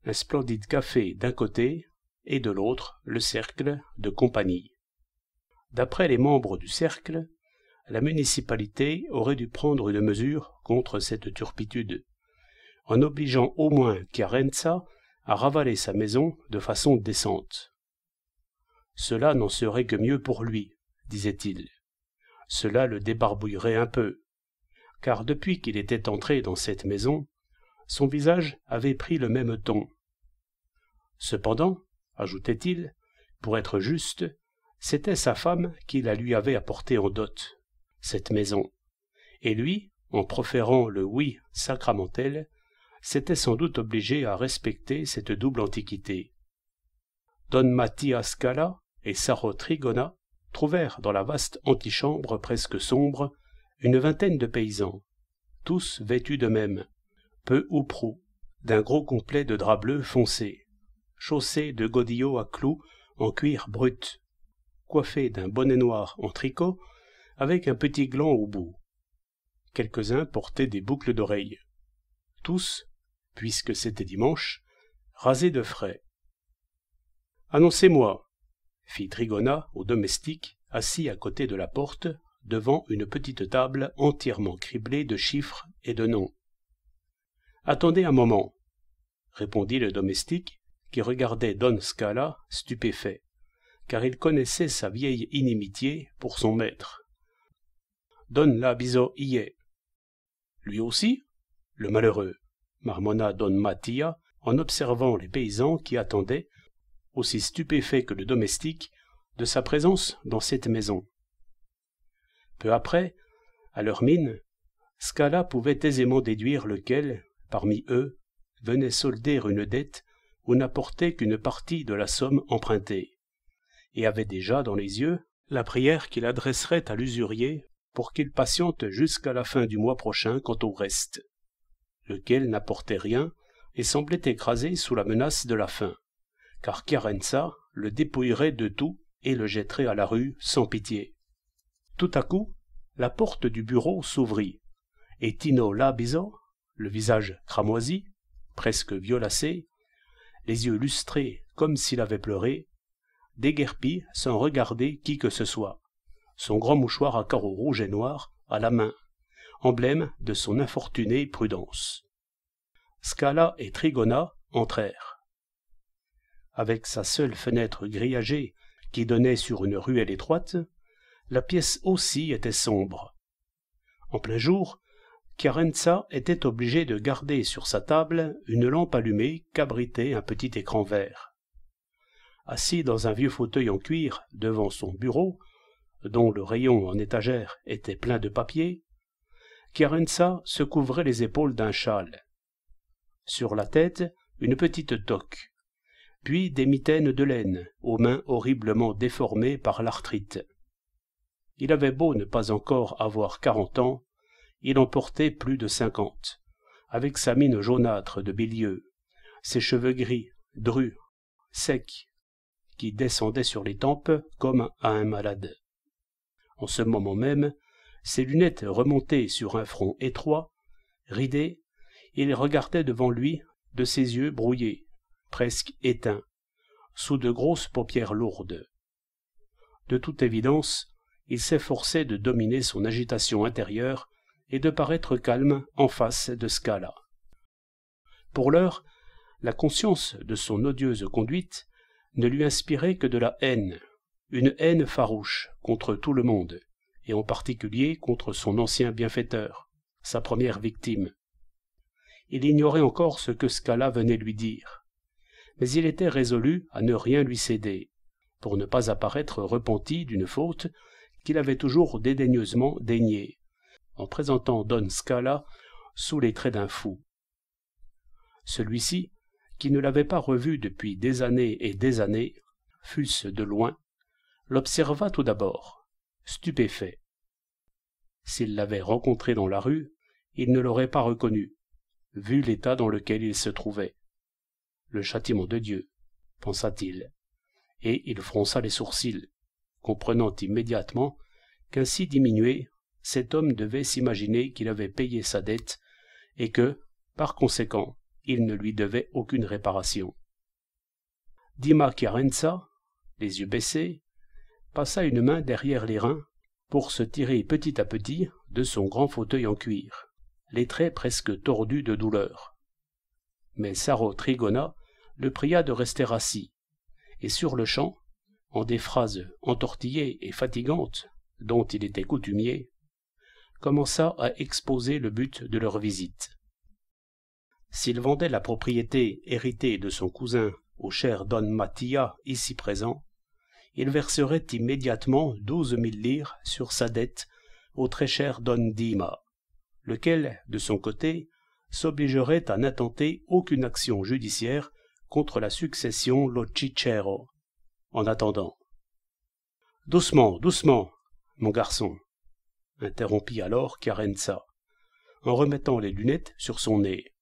un splendide café d'un côté et de l'autre le cercle de compagnie. D'après les membres du cercle, la municipalité aurait dû prendre une mesure contre cette turpitude, en obligeant au moins Chiarenza à ravaler sa maison de façon décente. Cela n'en serait que mieux pour lui, disait-il. Cela le débarbouillerait un peu, car depuis qu'il était entré dans cette maison, son visage avait pris le même ton. Cependant, ajoutait-il, pour être juste, c'était sa femme qui la lui avait apportée en dot, cette maison, et lui, en proférant le oui sacramentel, s'était sans doute obligé à respecter cette double antiquité. Don Mattia Scala et Saro Trigona trouvèrent dans la vaste antichambre presque sombre une vingtaine de paysans, tous vêtus de même, peu ou prou, d'un gros complet de drap bleu foncé, chaussés de godillots à clous en cuir brut, coiffés d'un bonnet noir en tricot avec un petit gland au bout. Quelques-uns portaient des boucles d'oreilles. Tous, puisque c'était dimanche, rasé de frais. Annoncez-moi, fit Trigona au domestique, assis à côté de la porte, devant une petite table entièrement criblée de chiffres et de noms. Attendez un moment, répondit le domestique, qui regardait Don Scala stupéfait, car il connaissait sa vieille inimitié pour son maître. Don Labiso y est. Lui aussi, le malheureux, marmonna Don Mattia en observant les paysans qui attendaient, aussi stupéfaits que le domestique, de sa présence dans cette maison. Peu après, à leur mine, Scala pouvait aisément déduire lequel, parmi eux, venait solder une dette ou n'apportait qu'une partie de la somme empruntée, et avait déjà dans les yeux la prière qu'il adresserait à l'usurier pour qu'il patiente jusqu'à la fin du mois prochain quant au reste, lequel n'apportait rien et semblait écrasé sous la menace de la faim, car Chiarenza le dépouillerait de tout et le jetterait à la rue sans pitié. Tout à coup, la porte du bureau s'ouvrit, et Tino Labiso, le visage cramoisi, presque violacé, les yeux lustrés comme s'il avait pleuré, déguerpit sans regarder qui que ce soit, son grand mouchoir à carreaux rouges et noirs à la main, emblème de son infortunée prudence. Scala et Trigona entrèrent. Avec sa seule fenêtre grillagée qui donnait sur une ruelle étroite, la pièce aussi était sombre. En plein jour, Chiarenza était obligé de garder sur sa table une lampe allumée qu'abritait un petit écran vert. Assis dans un vieux fauteuil en cuir devant son bureau, dont le rayon en étagère était plein de papier, Chiarenza se couvrait les épaules d'un châle. Sur la tête, une petite toque, puis des mitaines de laine, aux mains horriblement déformées par l'arthrite. Il avait beau ne pas encore avoir 40 ans, il en portait plus de 50, avec sa mine jaunâtre de bilieux, ses cheveux gris, drus, secs, qui descendaient sur les tempes comme à un malade. En ce moment même, ses lunettes remontées sur un front étroit, ridé, il regardait devant lui de ses yeux brouillés, presque éteints, sous de grosses paupières lourdes. De toute évidence, il s'efforçait de dominer son agitation intérieure et de paraître calme en face de Scala. Pour l'heure, la conscience de son odieuse conduite ne lui inspirait que de la haine, une haine farouche contre tout le monde, et en particulier contre son ancien bienfaiteur, sa première victime. Il ignorait encore ce que Scala venait lui dire, mais il était résolu à ne rien lui céder, pour ne pas apparaître repenti d'une faute qu'il avait toujours dédaigneusement déniée, en présentant Don Scala sous les traits d'un fou. Celui-ci, qui ne l'avait pas revu depuis des années et des années, fût-ce de loin, l'observa tout d'abord, stupéfait. S'il l'avait rencontré dans la rue, il ne l'aurait pas reconnu, vu l'état dans lequel il se trouvait. Le châtiment de Dieu, pensa-t-il, et il fronça les sourcils, comprenant immédiatement qu'ainsi diminué, cet homme devait s'imaginer qu'il avait payé sa dette et que, par conséquent, il ne lui devait aucune réparation. Dima Chiarenza, les yeux baissés, passa une main derrière les reins pour se tirer petit à petit de son grand fauteuil en cuir, les traits presque tordus de douleur. Mais Saro Trigona le pria de rester assis, et sur-le-champ, en des phrases entortillées et fatigantes dont il était coutumier, commença à exposer le but de leur visite. S'il vendait la propriété héritée de son cousin au cher Don Mattia ici présent, il verserait immédiatement 12 000 lires sur sa dette au très cher Don Dima, lequel, de son côté, s'obligerait à n'intenter aucune action judiciaire contre la succession Locicero. En attendant. « Doucement, doucement, mon garçon !» interrompit alors Chiarenza, en remettant les lunettes sur son nez.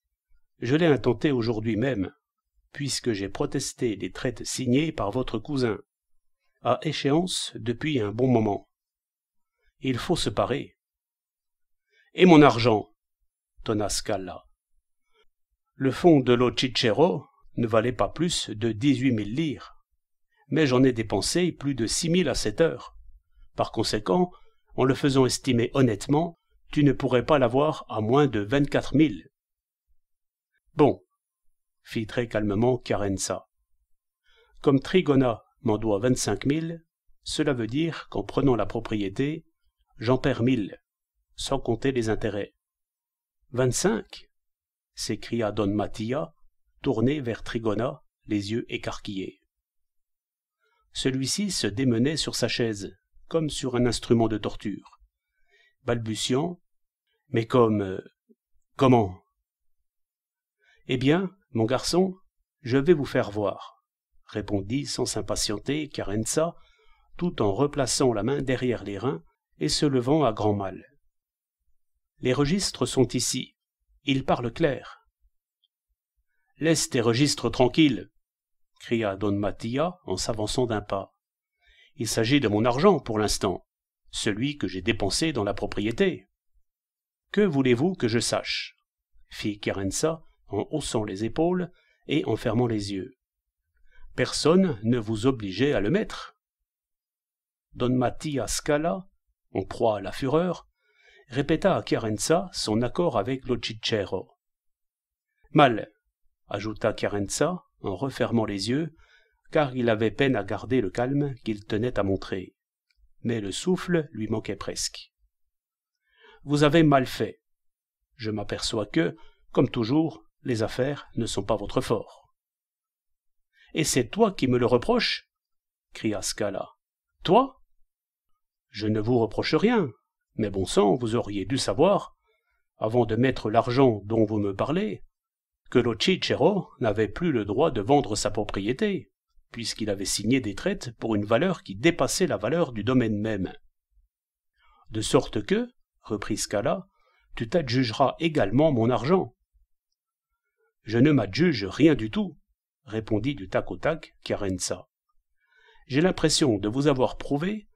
« Je l'ai intenté aujourd'hui même, puisque j'ai protesté des traites signées par votre cousin, à échéance depuis un bon moment. Il faut se parer. »« Et mon argent ?» tonna Scala. « Le fonds de Locicero ne valait pas plus de 18 000 livres. Mais j'en ai dépensé plus de 6 000 à cette heure. Par conséquent, en le faisant estimer honnêtement, tu ne pourrais pas l'avoir à moins de 24 000. Bon, fit très calmement Carenza. Comme Trigona m'en doit 25 000, cela veut dire qu'en prenant la propriété, j'en perds 1 000, sans compter les intérêts. 25 s'écria Don Mattia, tourné vers Trigona, les yeux écarquillés. Celui-ci se démenait sur sa chaise, comme sur un instrument de torture, balbutiant, mais comment? Eh bien, mon garçon, je vais vous faire voir, répondit sans s'impatienter Carenza, tout en replaçant la main derrière les reins et se levant à grand mal. Les registres sont ici, ils parlent clair. Laisse tes registres tranquilles, cria Don Mattia en s'avançant d'un pas. Il s'agit de mon argent pour l'instant, celui que j'ai dépensé dans la propriété. Que voulez-vous que je sache? Fit Carenza en haussant les épaules et en fermant les yeux. Personne ne vous obligeait à le mettre. Don Mattia Scala, en proie à la fureur, répéta à Carenza son accord avec l'Occhicero. Mal, ajouta Carenza en refermant les yeux, car il avait peine à garder le calme qu'il tenait à montrer. Mais le souffle lui manquait presque. Vous avez mal fait. Je m'aperçois que, comme toujours, les affaires ne sont pas votre fort. Et c'est toi qui me le reproches? Cria Scala. Toi? Je ne vous reproche rien, mais bon sang, vous auriez dû savoir, avant de mettre l'argent dont vous me parlez, que l'Occhicero n'avait plus le droit de vendre sa propriété, puisqu'il avait signé des traites pour une valeur qui dépassait la valeur du domaine même. De sorte que, reprit Scala, tu t'adjugeras également mon argent. Je ne m'adjuge rien du tout, répondit du tac au tac Carenza. J'ai l'impression de vous avoir prouvé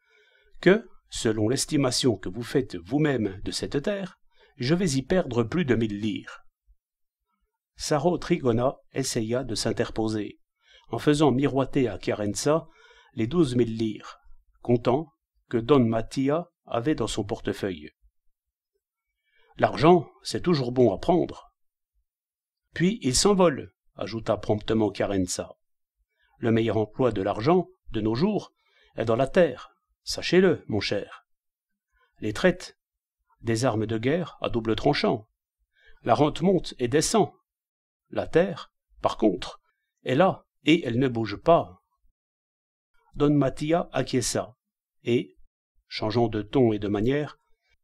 que, selon l'estimation que vous faites vous-même de cette terre, je vais y perdre plus de 1 000 livres. Saro Trigona essaya de s'interposer, en faisant miroiter à Carenza les 12 000 livres, comptant que Don Mattia avait dans son portefeuille. L'argent, c'est toujours bon à prendre. Puis il s'envole, ajouta promptement Carenza. Le meilleur emploi de l'argent, de nos jours, est dans la terre, sachez-le, mon cher. Les traites, des armes de guerre à double tranchant. La rente monte et descend. La terre, par contre, est là, et elle ne bouge pas. Don Mattia acquiesça, et, changeant de ton et de manière,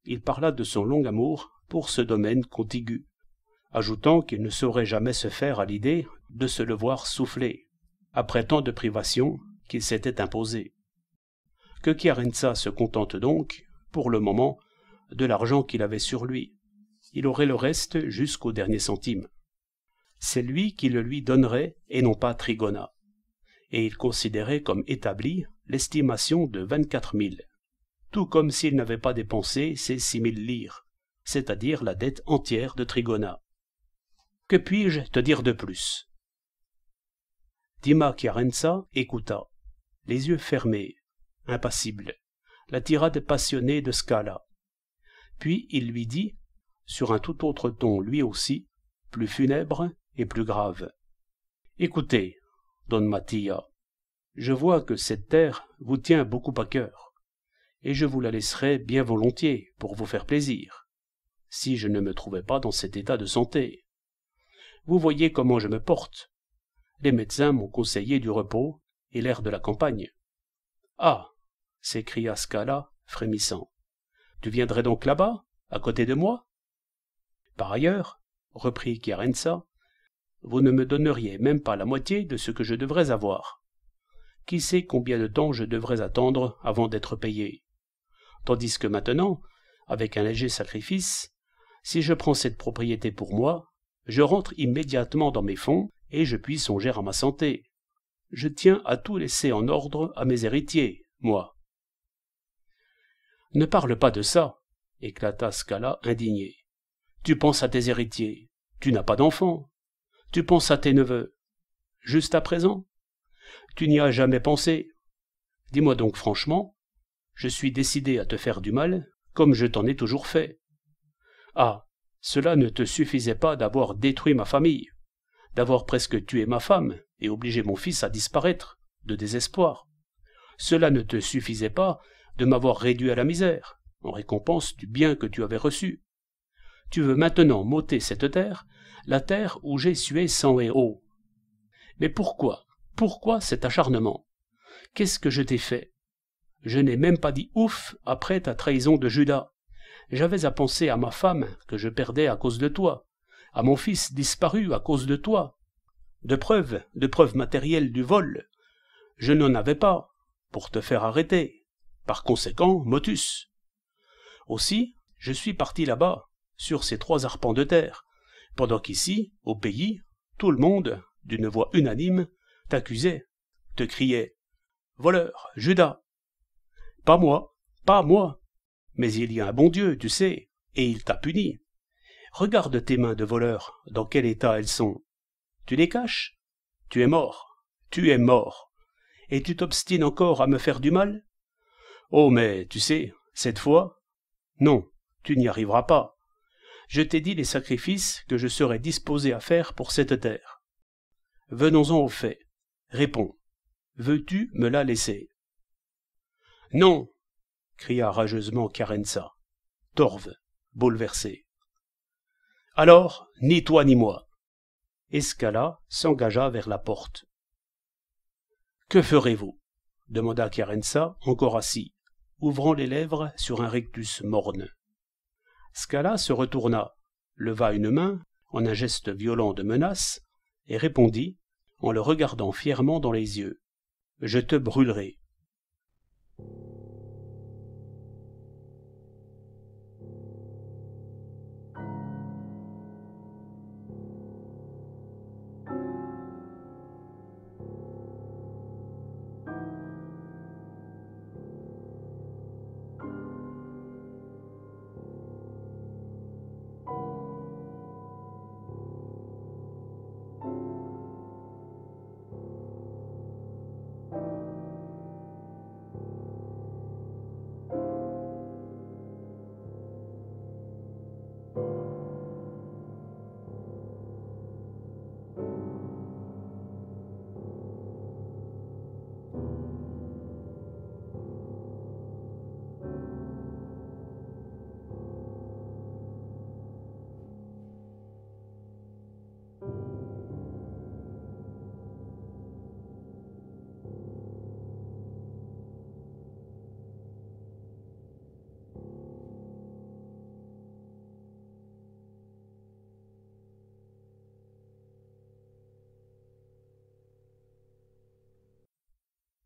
il parla de son long amour pour ce domaine contigu, ajoutant qu'il ne saurait jamais se faire à l'idée de se le voir souffler, après tant de privations qu'il s'était imposées. Que Carenza se contente donc, pour le moment, de l'argent qu'il avait sur lui. Il aurait le reste jusqu'au dernier centime. C'est lui qui le lui donnerait et non pas Trigona. Et il considérait comme établie l'estimation de 24 000, tout comme s'il n'avait pas dépensé ses 6 000 livres, c'est-à-dire la dette entière de Trigona. Que puis-je te dire de plus? Dima Carenza écouta, les yeux fermés, impassible, la tirade passionnée de Scala. Puis il lui dit, sur un tout autre ton lui aussi, plus funèbre et plus grave. Écoutez, Don Mattia, je vois que cette terre vous tient beaucoup à cœur, et je vous la laisserai bien volontiers pour vous faire plaisir, si je ne me trouvais pas dans cet état de santé. Vous voyez comment je me porte. Les médecins m'ont conseillé du repos et l'air de la campagne. Ah, s'écria Scala, frémissant. Tu viendrais donc là-bas, à côté de moi? Par ailleurs, reprit Carenza, vous ne me donneriez même pas la moitié de ce que je devrais avoir. Qui sait combien de temps je devrais attendre avant d'être payé? Tandis que maintenant, avec un léger sacrifice, si je prends cette propriété pour moi, je rentre immédiatement dans mes fonds et je puis songer à ma santé. Je tiens à tout laisser en ordre à mes héritiers, moi. Ne parle pas de ça, éclata Scala indigné. Tu penses à tes héritiers, tu n'as pas d'enfants. Tu penses à tes neveux. juste à présent? Tu n'y as jamais pensé. Dis-moi donc franchement, je suis décidé à te faire du mal, comme je t'en ai toujours fait. Ah, cela ne te suffisait pas d'avoir détruit ma famille, d'avoir presque tué ma femme et obligé mon fils à disparaître, de désespoir. Cela ne te suffisait pas de m'avoir réduit à la misère, en récompense du bien que tu avais reçu. Tu veux maintenant m'ôter cette terre, la terre où j'ai sué sang et eau. Mais pourquoi cet acharnement? Qu'est-ce que je t'ai fait? Je n'ai même pas dit ouf après ta trahison de Judas. J'avais à penser à ma femme que je perdais à cause de toi, à mon fils disparu à cause de toi. De preuves matérielles du vol, je n'en avais pas, pour te faire arrêter. Par conséquent, motus. Aussi, je suis parti là-bas, sur ces 3 arpents de terre, pendant qu'ici, au pays, tout le monde, d'une voix unanime, t'accusait, te criait « Voleur, Judas !» Pas moi, mais il y a un bon Dieu, tu sais, et il t'a puni. Regarde tes mains de voleur, dans quel état elles sont. Tu les caches? Tu es mort, et tu t'obstines encore à me faire du mal? Oh, mais, tu sais, cette fois, non, tu n'y arriveras pas. Je t'ai dit les sacrifices que je serais disposé à faire pour cette terre. Venons-en au fait. Réponds. Veux-tu me la laisser? Non, cria rageusement Carença, torve, bouleversé. Alors, ni toi ni moi. Et Scala s'engagea vers la porte. Que ferez-vous? Demanda Carença, encore assis, ouvrant les lèvres sur un rictus morne. Scala se retourna, leva une main en un geste violent de menace, et répondit, en le regardant fièrement dans les yeux. « Je te brûlerai. »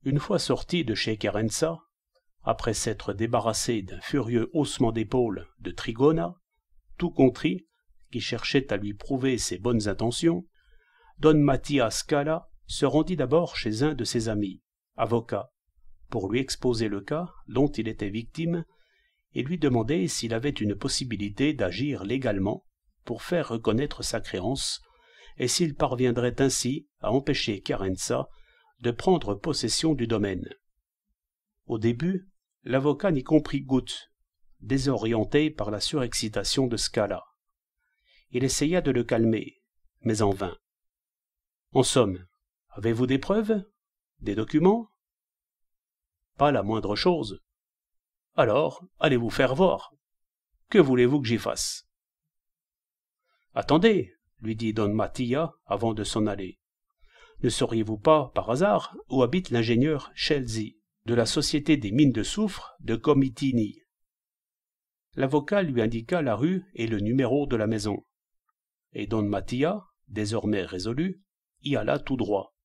Une fois sorti de chez Carença, après s'être débarrassé d'un furieux haussement d'épaules de Trigona, tout contrit, qui cherchait à lui prouver ses bonnes intentions, Don Mattia Scala se rendit d'abord chez un de ses amis, avocat, pour lui exposer le cas dont il était victime et lui demander s'il avait une possibilité d'agir légalement pour faire reconnaître sa créance et s'il parviendrait ainsi à empêcher Carença de prendre possession du domaine. Au début, l'avocat n'y comprit goutte, désorienté par la surexcitation de Scala. Il essaya de le calmer, mais en vain. En somme, avez-vous des preuves? Des documents? Pas la moindre chose. Alors, allez vous faire voir. Que voulez-vous que j'y fasse? Attendez, lui dit Don Mattia avant de s'en aller. Ne sauriez-vous pas, par hasard, où habite l'ingénieur Scelsi, de la Société des mines de soufre de Comitini? L'avocat lui indiqua la rue et le numéro de la maison. Et Don Mattia, désormais résolu, y alla tout droit.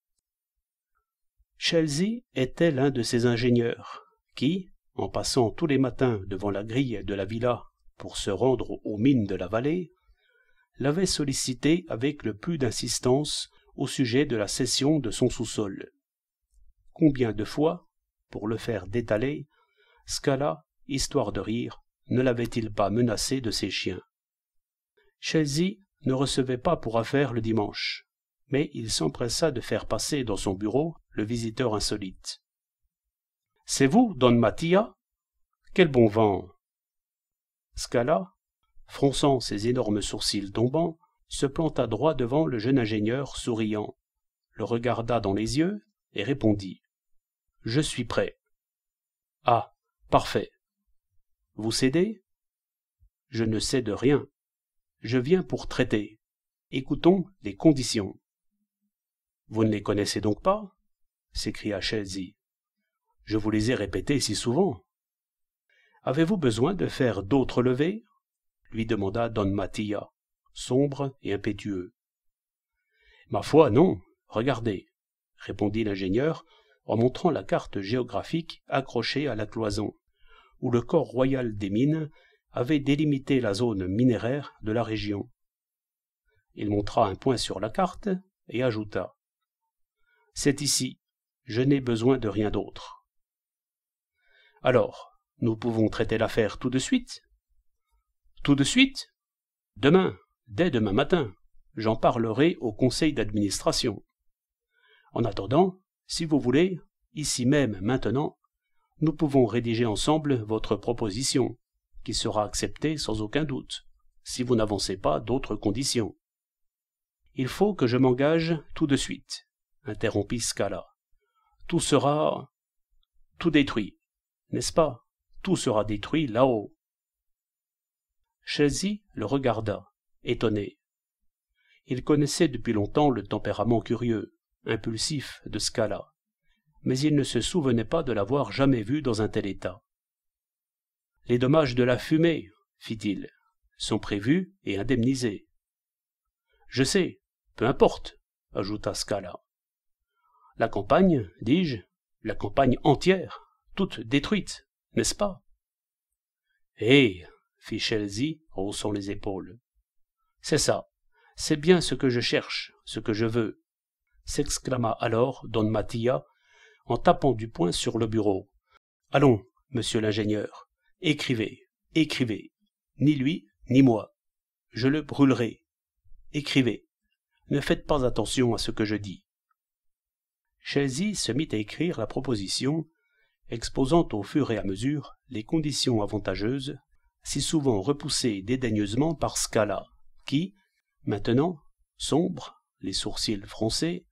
Scelsi était l'un de ces ingénieurs qui, en passant tous les matins devant la grille de la villa pour se rendre aux mines de la vallée, l'avait sollicité avec le plus d'insistance au sujet de la cession de son sous-sol. Combien de fois, pour le faire détaler, Scala, histoire de rire, ne l'avait-il pas menacé de ses chiens? Scelsi ne recevait pas pour affaire le dimanche, mais il s'empressa de faire passer dans son bureau le visiteur insolite. « C'est vous, Don Mattia? Quel bon vent !» Scala, fronçant ses énormes sourcils tombants, se planta droit devant le jeune ingénieur souriant, le regarda dans les yeux et répondit « Je suis prêt. »« Ah, parfait. Vous cédez ? » ?»« Je ne cède rien. Je viens pour traiter. Écoutons les conditions. »« Vous ne les connaissez donc pas ?» s'écria Chelsea. « Je vous les ai répétées si souvent. »« Avez-vous besoin de faire d'autres levées ?» lui demanda Don Mattia, sombre et impétueux. « Ma foi, non. Regardez, » répondit l'ingénieur en montrant la carte géographique accrochée à la cloison, où le corps royal des mines avait délimité la zone minéraire de la région. Il montra un point sur la carte et ajouta « C'est ici, je n'ai besoin de rien d'autre. » « Alors, nous pouvons traiter l'affaire tout de suite ? » ?»« Tout de suite ? Demain, dès demain matin, j'en parlerai au conseil d'administration. En attendant, si vous voulez, ici même, maintenant, nous pouvons rédiger ensemble votre proposition, qui sera acceptée sans aucun doute, si vous n'avancez pas d'autres conditions. « Il faut que je m'engage tout de suite, » interrompit Scala. « Tout sera... tout détruit, n'est-ce pas? Tout sera détruit là-haut. » Chelsea le regarda, étonné. Il connaissait depuis longtemps le tempérament curieux, impulsif de Scala, mais il ne se souvenait pas de l'avoir jamais vu dans un tel état. « Les dommages de la fumée, fit-il, sont prévus et indemnisés. »« Je sais, peu importe, » ajouta Scala. « La campagne, dis-je, la campagne entière, toute détruite, n'est-ce pas? »« Eh !» fit Chelsea en haussant les épaules. « C'est ça, c'est bien ce que je cherche, ce que je veux, » s'exclama alors Don Mattia en tapant du poing sur le bureau. « Allons, monsieur l'ingénieur, écrivez, écrivez, ni lui ni moi, je le brûlerai. Écrivez, ne faites pas attention à ce que je dis. » Chelsea se mit à écrire la proposition, exposant au fur et à mesure les conditions avantageuses, si souvent repoussées dédaigneusement par Scala, qui, maintenant, sombre, les sourcils froncés,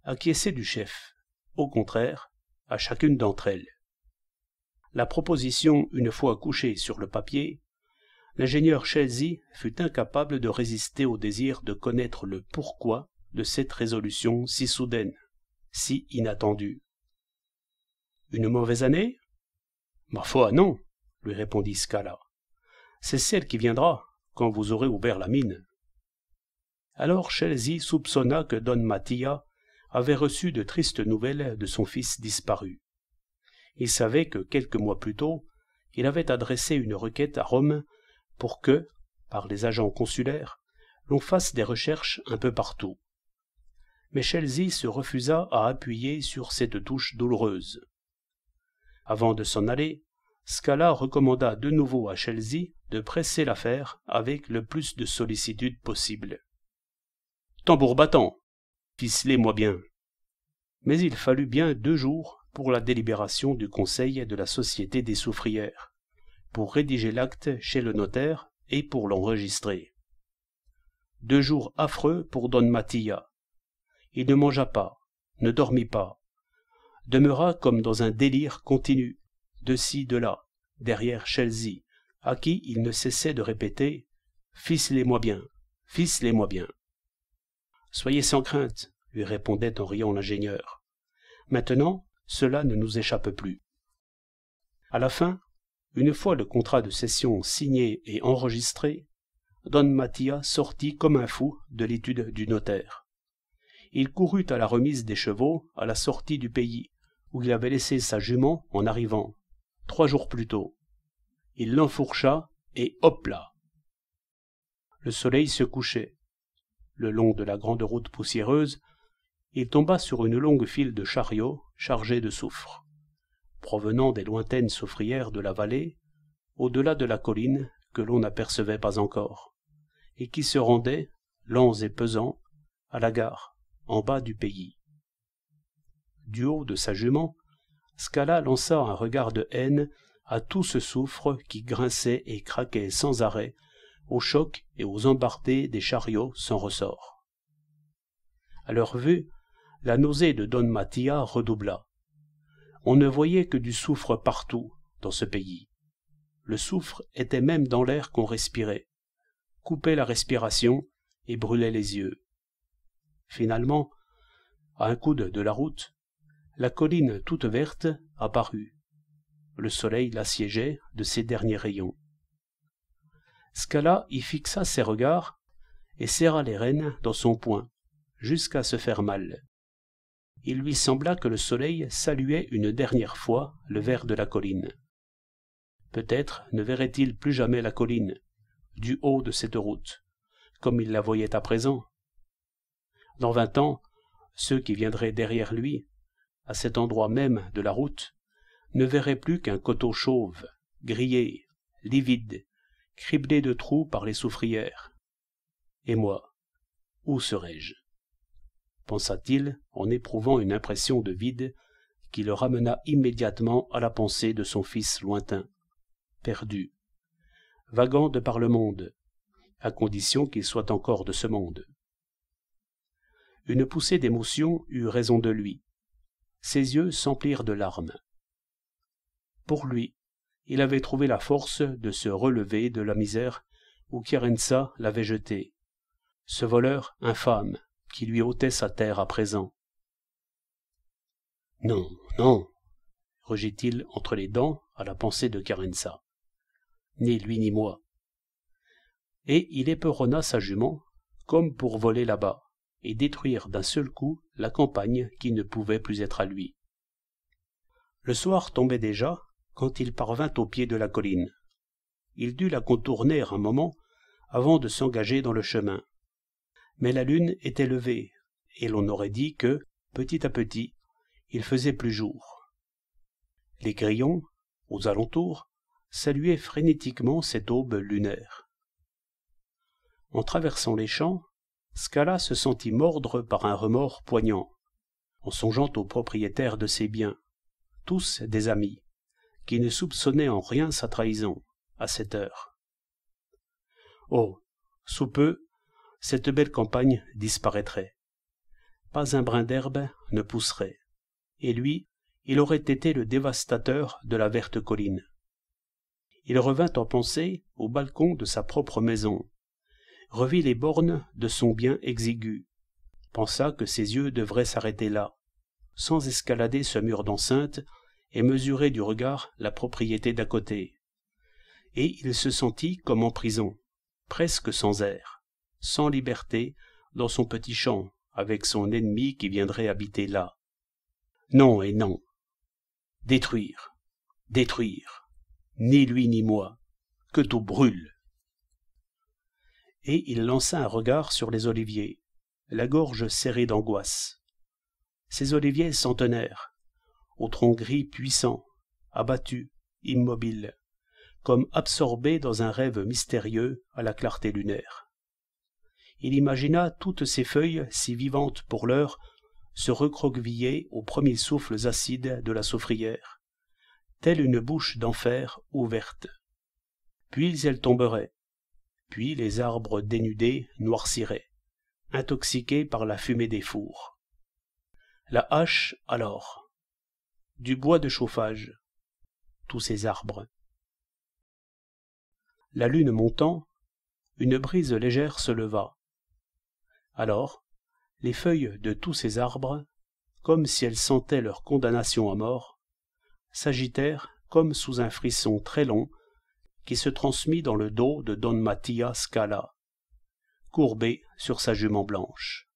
acquiesçait du chef, au contraire, à chacune d'entre elles. La proposition une fois couchée sur le papier, l'ingénieur Chelsea fut incapable de résister au désir de connaître le pourquoi de cette résolution si soudaine, si inattendue. « Une mauvaise année ? » ?»« Ma foi, non, » lui répondit Scala. « C'est celle qui viendra quand vous aurez ouvert la mine. » Alors Chelsea soupçonna que Don Mattia avait reçu de tristes nouvelles de son fils disparu. Il savait que quelques mois plus tôt, il avait adressé une requête à Rome pour que, par les agents consulaires, l'on fasse des recherches un peu partout. Mais Chelsea se refusa à appuyer sur cette touche douloureuse. Avant de s'en aller, Scala recommanda de nouveau à Chelsea de presser l'affaire avec le plus de sollicitude possible. « Tambour battant, ficelez-moi bien. » Mais il fallut bien 2 jours pour la délibération du conseil de la Société des Soufrières, pour rédiger l'acte chez le notaire et pour l'enregistrer. 2 jours affreux pour Don Mattia. Il ne mangea pas, ne dormit pas, demeura comme dans un délire continu, de ci, de là, derrière Chelsea, à qui il ne cessait de répéter « Ficelez-moi bien, ficelez-moi bien. » « Soyez sans crainte, » lui répondait en riant l'ingénieur. « Maintenant, cela ne nous échappe plus. » À la fin, une fois le contrat de cession signé et enregistré, Don Mattia sortit comme un fou de l'étude du notaire. Il courut à la remise des chevaux à la sortie du pays, où il avait laissé sa jument en arrivant, 3 jours plus tôt. Il l'enfourcha et hop là! Le soleil se couchait. Le long de la grande route poussiéreuse, il tomba sur une longue file de chariots chargés de soufre, provenant des lointaines soufrières de la vallée, au-delà de la colline que l'on n'apercevait pas encore, et qui se rendaient, lents et pesants, à la gare, en bas du pays. Du haut de sa jument, Scala lança un regard de haine à tout ce soufre qui grinçait et craquait sans arrêt aux chocs et aux embardées des chariots sans ressort. À leur vue, la nausée de Don Mattia redoubla. On ne voyait que du soufre partout dans ce pays. Le soufre était même dans l'air qu'on respirait, coupait la respiration et brûlait les yeux. Finalement, à un coude de la route, la colline toute verte apparut. Le soleil l'assiégeait de ses derniers rayons. Scala y fixa ses regards et serra les rênes dans son poing, jusqu'à se faire mal. Il lui sembla que le soleil saluait une dernière fois le vert de la colline. Peut-être ne verrait-il plus jamais la colline, du haut de cette route, comme il la voyait à présent. Dans 20 ans, ceux qui viendraient derrière lui, à cet endroit même de la route, ne verraient plus qu'un coteau chauve, grillé, livide, criblé de trous par les soufrières. Et moi, où serais-je ? Pensa-t-il en éprouvant une impression de vide qui le ramena immédiatement à la pensée de son fils lointain, perdu, vagant de par le monde, à condition qu'il soit encore de ce monde. Une poussée d'émotion eut raison de lui. Ses yeux s'emplirent de larmes. Pour lui, il avait trouvé la force de se relever de la misère où Chiarenza l'avait jeté, ce voleur infâme qui lui ôtait sa terre à présent. « Non, non !» rugit-il entre les dents à la pensée de Chiarenza. « Ni lui ni moi. » Et il éperonna sa jument, comme pour voler là-bas, et détruire d'un seul coup la campagne qui ne pouvait plus être à lui. Le soir tombait déjà, quand il parvint au pied de la colline. Il dut la contourner un moment avant de s'engager dans le chemin. Mais la lune était levée, et l'on aurait dit que, petit à petit, il faisait plus jour. Les grillons, aux alentours, saluaient frénétiquement cette aube lunaire. En traversant les champs, Scala se sentit mordre par un remords poignant, en songeant aux propriétaires de ses biens, tous des amis, qui ne soupçonnaient en rien sa trahison, à cette heure. Oh, sous peu, cette belle campagne disparaîtrait. Pas un brin d'herbe ne pousserait, et lui, il aurait été le dévastateur de la verte colline. Il revint en pensée au balcon de sa propre maison, revit les bornes de son bien exigu, pensa que ses yeux devraient s'arrêter là, sans escalader ce mur d'enceinte et mesurer du regard la propriété d'à côté. Et il se sentit comme en prison, presque sans air, sans liberté, dans son petit champ, avec son ennemi qui viendrait habiter là. Non et non. Détruire, détruire, ni lui ni moi, que tout brûle. Et il lança un regard sur les oliviers, la gorge serrée d'angoisse. Ces oliviers centenaires, au tronc gris puissant, abattus, immobiles, comme absorbés dans un rêve mystérieux à la clarté lunaire. Il imagina toutes ces feuilles si vivantes pour l'heure se recroqueviller aux premiers souffles acides de la soufrière, telle une bouche d'enfer ouverte. Puis elles tomberaient, puis les arbres dénudés noirciraient, intoxiqués par la fumée des fours. La hache, alors, du bois de chauffage, tous ces arbres. La lune montant, une brise légère se leva. Alors, les feuilles de tous ces arbres, comme si elles sentaient leur condamnation à mort, s'agitèrent comme sous un frisson très long qui se transmit dans le dos de Don Mattia Scala, courbé sur sa jument blanche.